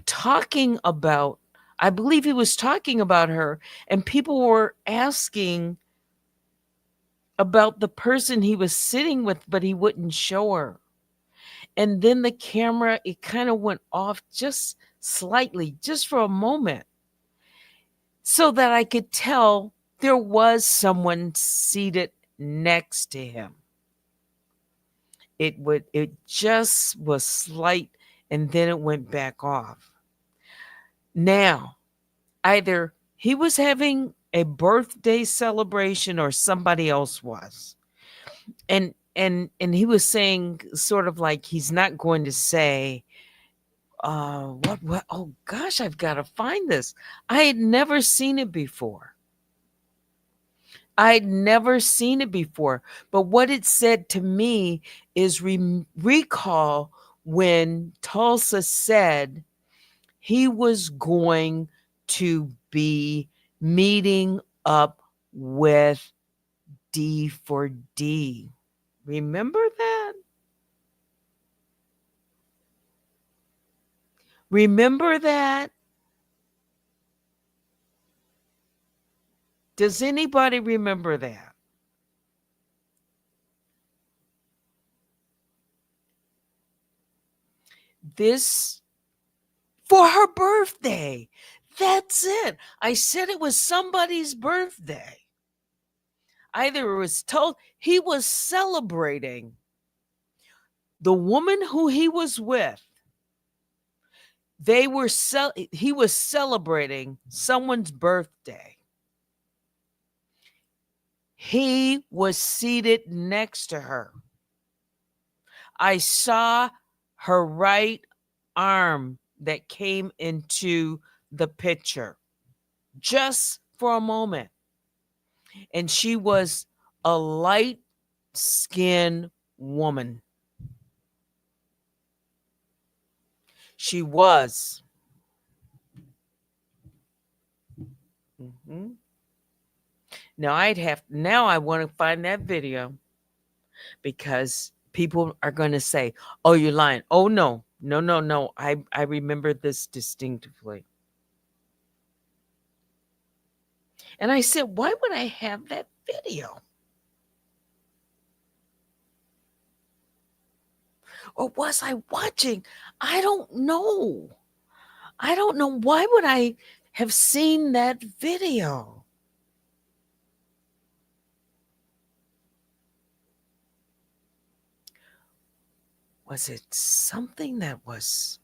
talking about, I believe he was talking about her, and people were asking about the person he was sitting with, but he wouldn't show her. And then the camera, it kind of went off just slightly, just for a moment, so that I could tell there was someone seated next to him. It just was slight, and then it went back off. Now, either he was having a birthday celebration or somebody else was. And he was saying, sort of like, he's not going to say, what, oh gosh, I've got to find this. I had never seen it before. I'd never seen it before. But what it said to me is recall when Tulsa said he was going to be meeting up with D for D. Remember that? Remember that? Does anybody remember that? this for her birthday. That's it. I said it was somebody's birthday. Either it was told he was celebrating the woman who he was with. He was celebrating someone's birthday. He was seated next to her. I saw her right arm that came into the picture just for a moment. And she was a light skinned woman. She was. Mhm. Now I want to find that video because people are going to say, "Oh, you're lying." Oh no. No, no, no. I remember this distinctively. And I said, "Why would I have that video?" Or was I watching? I don't know. I don't know. Why would I have seen that video? Was it something that was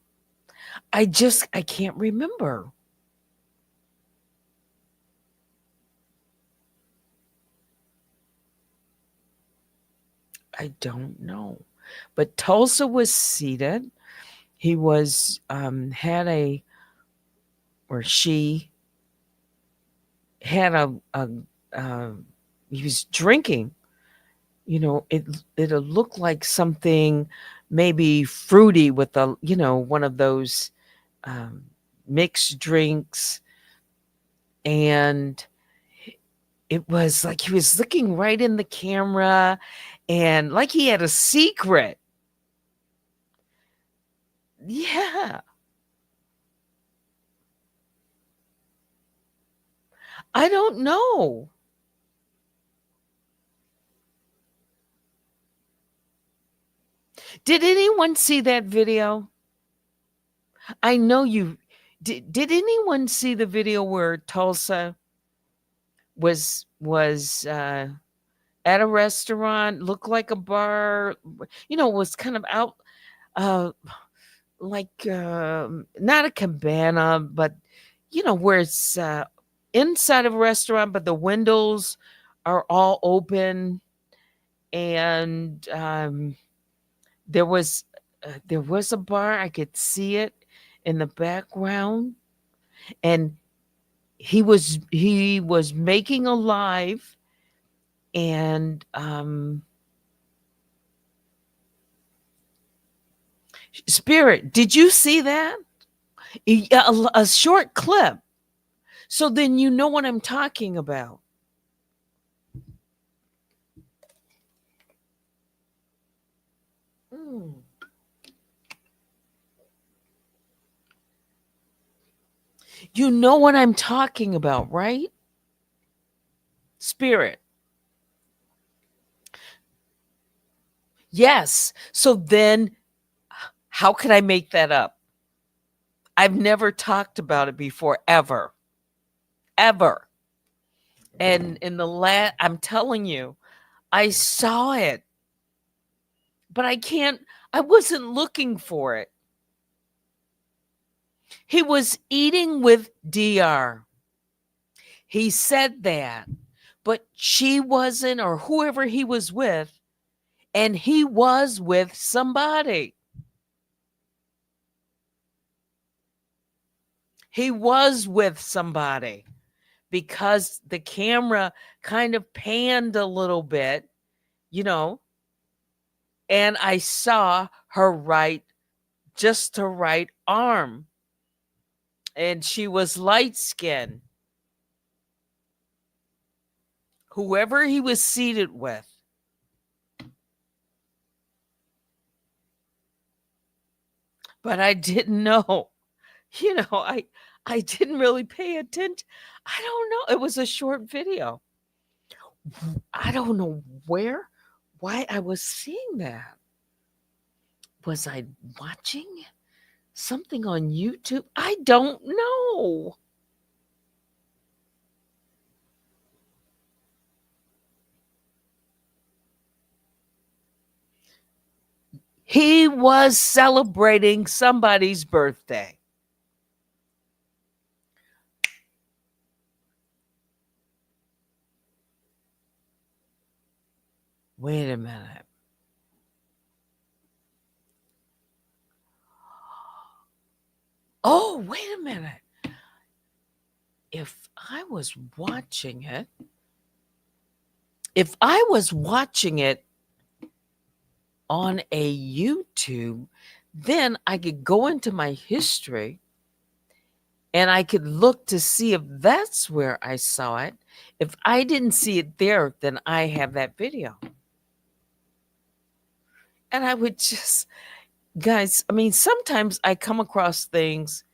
I can't remember. I don't know. But Tulsa was seated. He was had a or she had a he was drinking. It'll look like something maybe fruity with one of those um, mixed drinks, and it was like he was looking right in the camera and like he had a secret. Yeah. I don't know. Did anyone see that video? I know you did anyone see the video where Tulsa was at a restaurant, looked like a bar, was kind of out uh like not a cabana, but where it's inside of a restaurant, but the windows are all open, and there was a bar. I could see it in the background, and he was making a live, and Spirit, did you see that? A short clip. So then you know what I'm talking about. Mm. You know what I'm talking about, right? Spirit. Yes. So then how could I make that up? I've never talked about it before, ever. Ever. And I'm telling you, I saw it, but I wasn't looking for it. He was eating with DR. He said that, but she wasn't, or whoever he was with, and he was with somebody. He was with somebody because the camera kind of panned a little bit, and I saw just her right arm, and she was light skinned. Whoever he was seated with. But I didn't know. I didn't really pay attention. I don't know. It was a short video. I don't know why I was seeing that. Was I watching? Something on YouTube? I don't know. He was celebrating somebody's birthday. Wait a minute. Oh, wait a minute. If I was watching it, if I was watching it on a YouTube, then I could go into my history and I could look to see if that's where I saw it. If I didn't see it there, then I have that video. And I would just, guys, I mean, sometimes I come across things,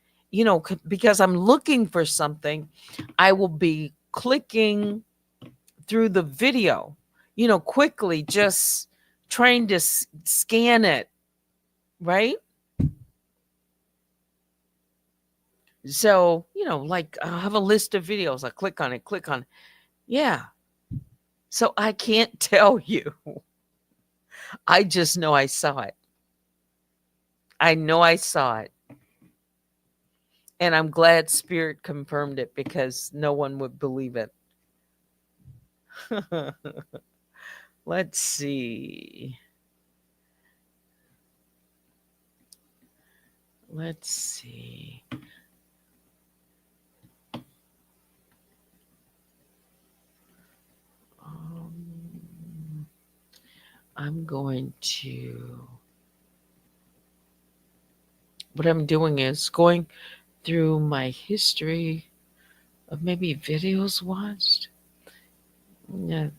because I'm looking for something, I will be clicking through the video, quickly, just trying to scan it, right? So, like I'll have a list of videos. I click on it, click on it. Yeah. So I can't tell you. I just know I saw it. I know I saw it. And I'm glad Spirit confirmed it because no one would believe it. Let's see. Let's see. I'm going to. What I'm doing is going through my history of maybe videos watched. Yeah,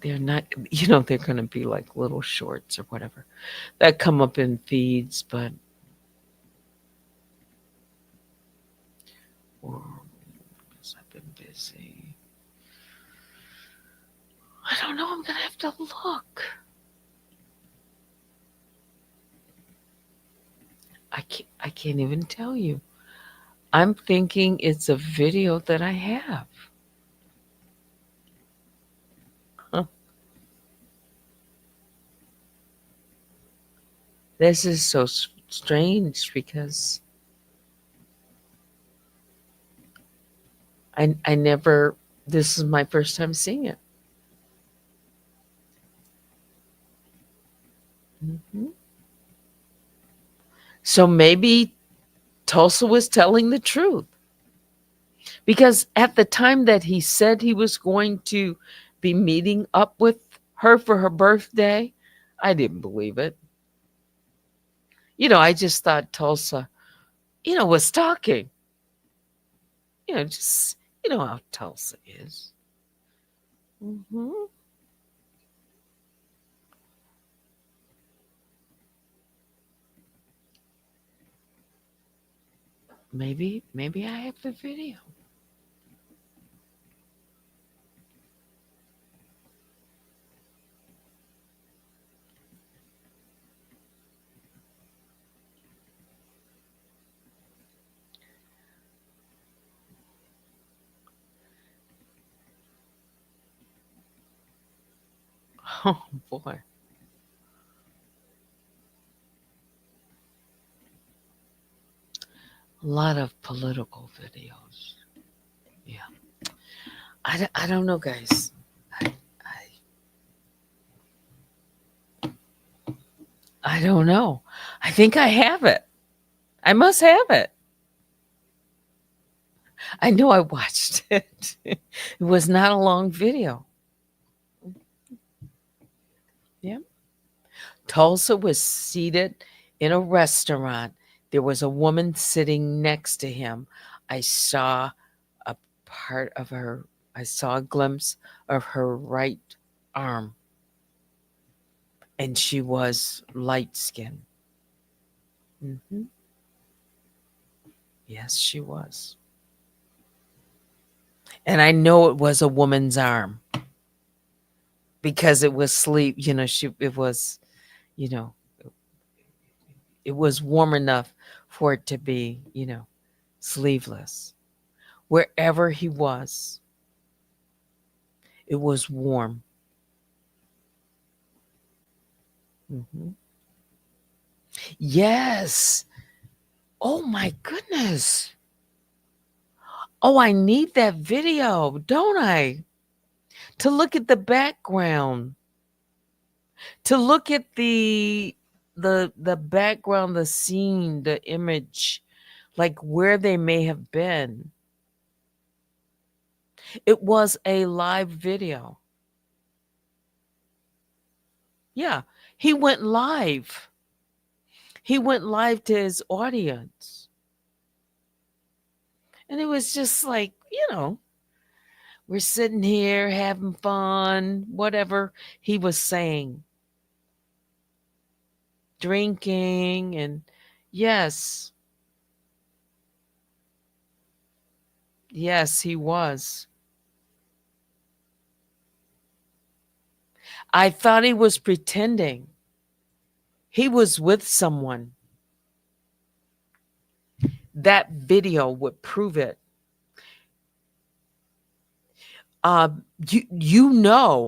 they're not, they're going to be like little shorts or whatever that come up in feeds, but or because I've been busy. I don't know. I'm going to have to look. I can't even tell you. I'm thinking it's a video that I have. Huh. This is so strange because I never, this is my first time seeing it. Hmm. So maybe Tulsa was telling the truth. Because at the time that he said he was going to be meeting up with her for her birthday, I didn't believe it. I just thought Tulsa, was talking. Just, how Tulsa is. Hmm. Maybe I have the video. Oh boy. A lot of political videos. Yeah. I don't know, guys. I don't know. I think I have it. I must have it. I know I watched it. It was not a long video. Yeah. Tulsa was seated in a restaurant. There was a woman sitting next to him. I saw a part of her, I saw a glimpse of her right arm, and she was light skinned. Hmm. Yes, she was. And I know it was a woman's arm because it was sleep, it was, you know, It was warm enough for it to be, sleeveless. Wherever he was, it was warm. Hmm. Yes. Oh my goodness. Oh, I need that video, don't I? To look at the background, to look at the background, the scene, the image, like where they may have been. It was a live video. Yeah, he went live. He went live to his audience. And it was just like, we're sitting here having fun, whatever he was saying, drinking, and yes, yes, he was. I thought he was pretending. He was with someone. That video would prove it. Uh,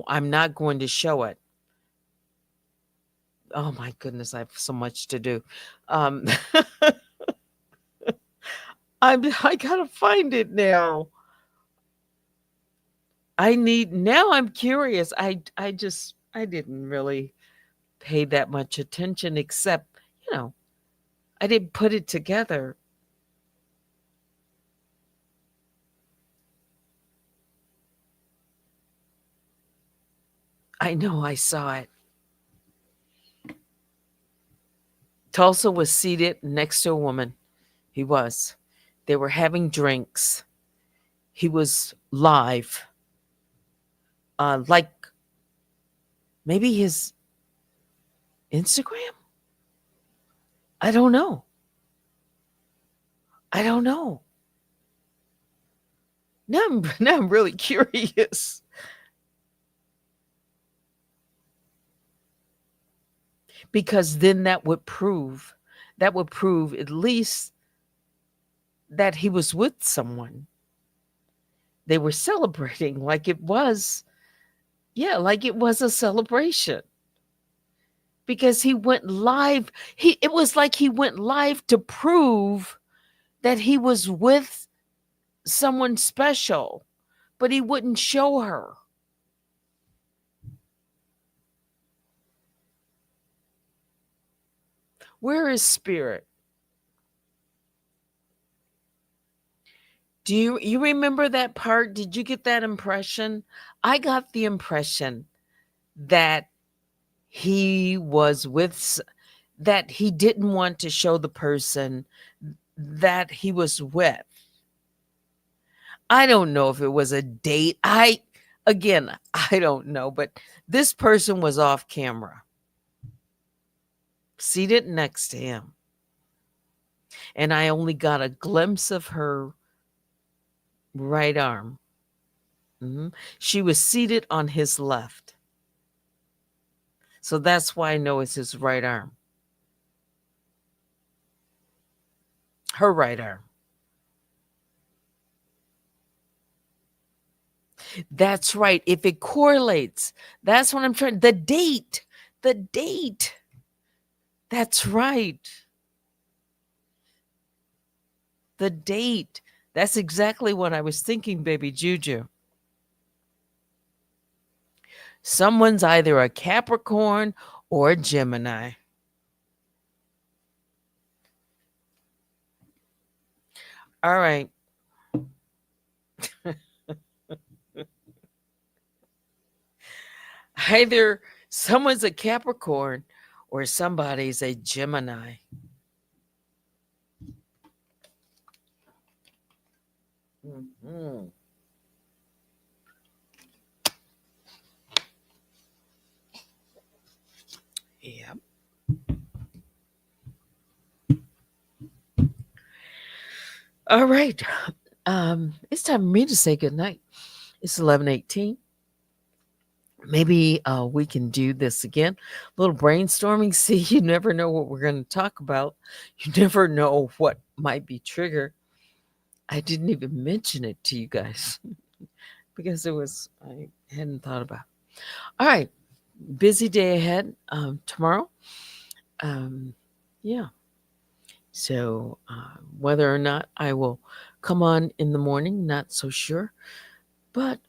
I'm not going to show it. Oh my goodness, I have so much to do. Um, I gotta find it now. Now I'm curious. I didn't really pay that much attention, except, I didn't put it together. I know I saw it. Tulsa was seated next to a woman. He was. They were having drinks. He was live. Like maybe his Instagram? I don't know. I don't know. Now I'm really curious. Because then that would prove at least that he was with someone. They were celebrating like it was, yeah, like it was a celebration. Because he went live. It was like he went live to prove that he was with someone special, but he wouldn't show her. Where is spirit? Do you remember that part? Did you get that impression? I got the impression that he was that he didn't want to show the person that he was with. I don't know if it was a date. Again, I don't know, but this person was off camera, seated next to him. And I only got a glimpse of her right arm. Mhm. She was seated on his left. So that's why I know it's his right arm. Her right arm. That's right. If it correlates, that's what I'm trying. The date. The date. That's right. The date. That's exactly what I was thinking, baby Juju. Someone's either a Capricorn or a Gemini. All right. Either someone's a Capricorn or somebody's a Gemini. Mhm. Yeah. All right. It's time for me to say goodnight. It's 11:18. maybe we can do this again. A little brainstorming. See, you never know what we're going to talk about. You never know what might be triggered. I didn't even mention it to you guys because I hadn't thought about it. All right. Busy day ahead tomorrow. Um, yeah. So whether or not I will come on in the morning, not so sure. But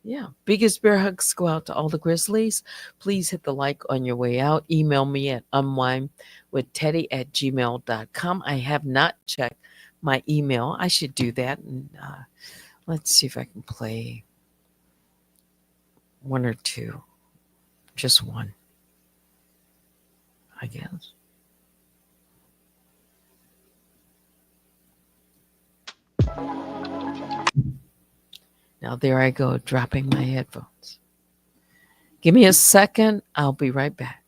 yeah, biggest bear hugs go out to all the Grizzlies. Please hit the like on your way out. Email me at unwinewithteddy@gmail.com. I have not checked my email. I should do that. And let's see if I can play one or two. Just one, I guess. Now, there I go, dropping my headphones. Give me a second. I'll be right back.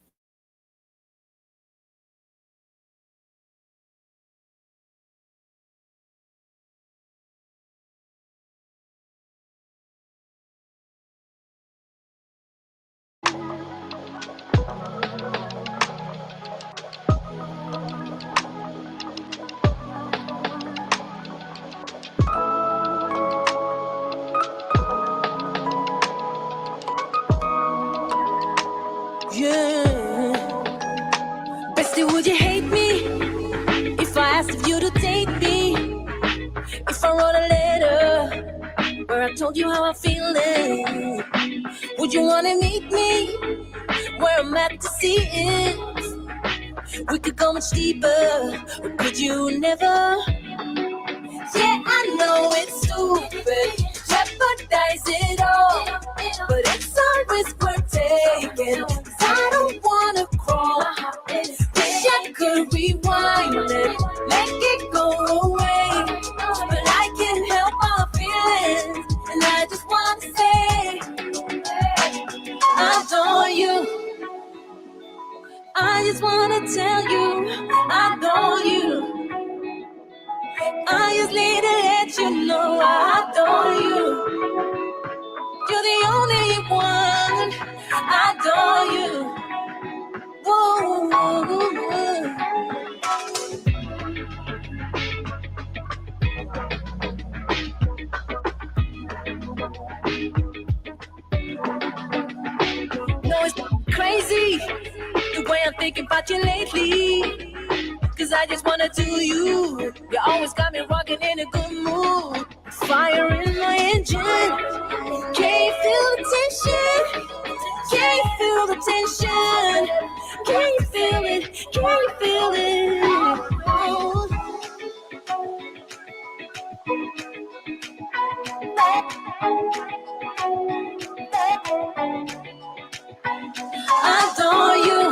Yeah. Bestie, would you hate me if I asked if you to date me? If I wrote a letter where I told you how I'm feeling, would you wanna meet me where I'm at to see if we could go much deeper? Or could you never? Yeah, I know it's stupid, jeopardize it all, but it's a risk we're taking. 'Cause I don't wanna crawl. Wish I could rewind it, make it go away, but I can't help my feelings, and I just wanna say I adore you. I just wanna tell you I adore you. I just need to let you know I adore you. You're the only one. I adore you. Whoa, whoa, whoa. No, it's crazy the way I'm thinking about you lately. 'Cause I just wanna do you. You always got me rocking in a good mood. Fire in my engine. Can you feel the tension? Can you feel the tension? Can you feel it? Can you feel it? Oh. I adore you.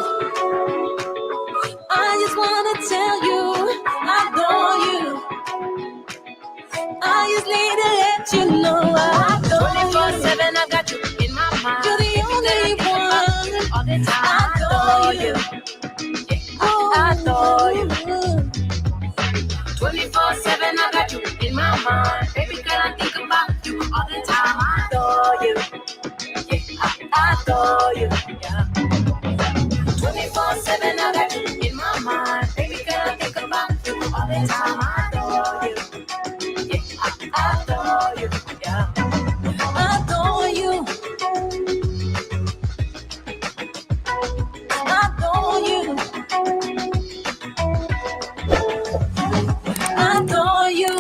I just wanna tell you I adore you. I just need to let you know I adore you. 24/7 I got you in my mind. You're the only one. All the time I adore you. I adore you. 24/7 I got you in my mind. Baby girl, I think about you all the time. I adore you. I adore you. Yeah. 24/7 I got you in my mind. Baby girl, I think about you all the time. I adore you. I adore you. Yeah. I adore you. I adore you. I adore you.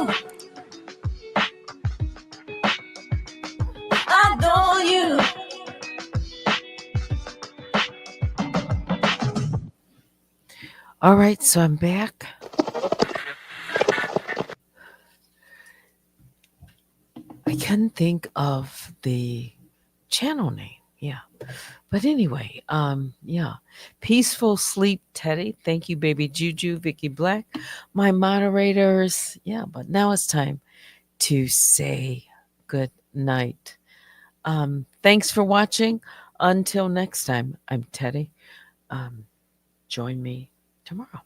I adore you. All right, so I'm back. I couldn't think of the channel name. Yeah. But anyway, yeah. Peaceful Sleep Teddy. Thank you, baby Juju, Vicky Black. My moderators. Yeah, but now it's time to say good night. Thanks for watching. Until next time, I'm Teddy. Join me tomorrow.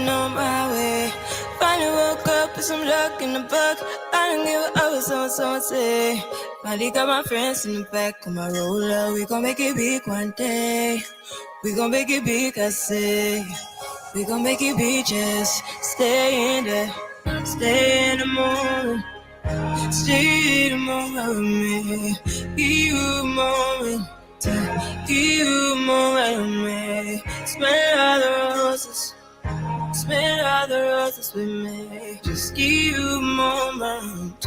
getting on my way. Finally woke up with some luck in the book. I don't give a what someone say. Finally got my friends in the back of my roller. We gon' make it big one day. We gon' make it big, I say. We gon' make it big, just stay in there. Stay in the moment. Stay in the moment with me. Give you a moment. Give you a moment with me. Smell all the roses. Smell all the roses with me. Just give you a moment.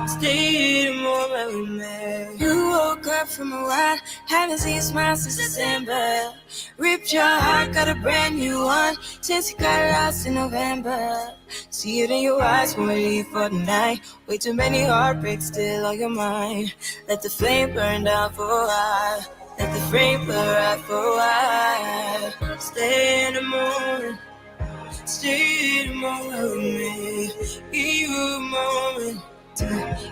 Stay in the moment with me. You woke up from a while, haven't seen a smile since December. Ripped your heart, got a brand new one since you got lost in November. See it in your eyes when we leave for the night. Way too many heartbreaks still on your mind. Let the flame burn down for a while. Let the flame burn out for a while. Stay in the moment. Stay in the moment with me. Give you a moment.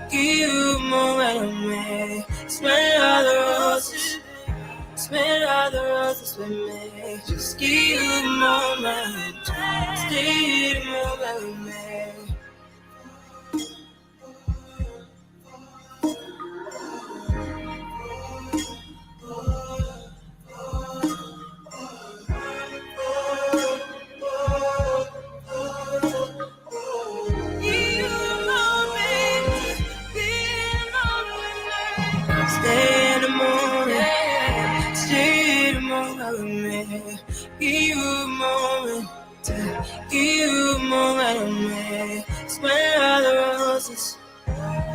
Give you a moment with me. Smell all the roses. Smell all the roses with me. Just give you a moment. Stay in the moment with me. Stay in the moment, stay in the moment with me. Give you a moment, give you a moment with me. Smell all the roses,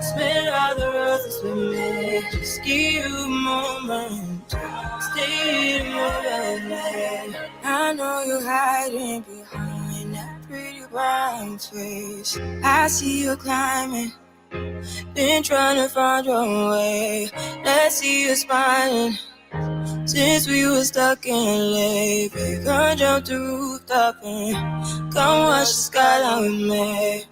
smell all the roses with me. Just give you a moment, stay in the moment with me. I know you're hiding behind that pretty brown face. I see you climbing. Been trying to find your way. Let's see you smiling. Since we were stuck in late, we gonna jump the rooftop and come watch the skyline with me.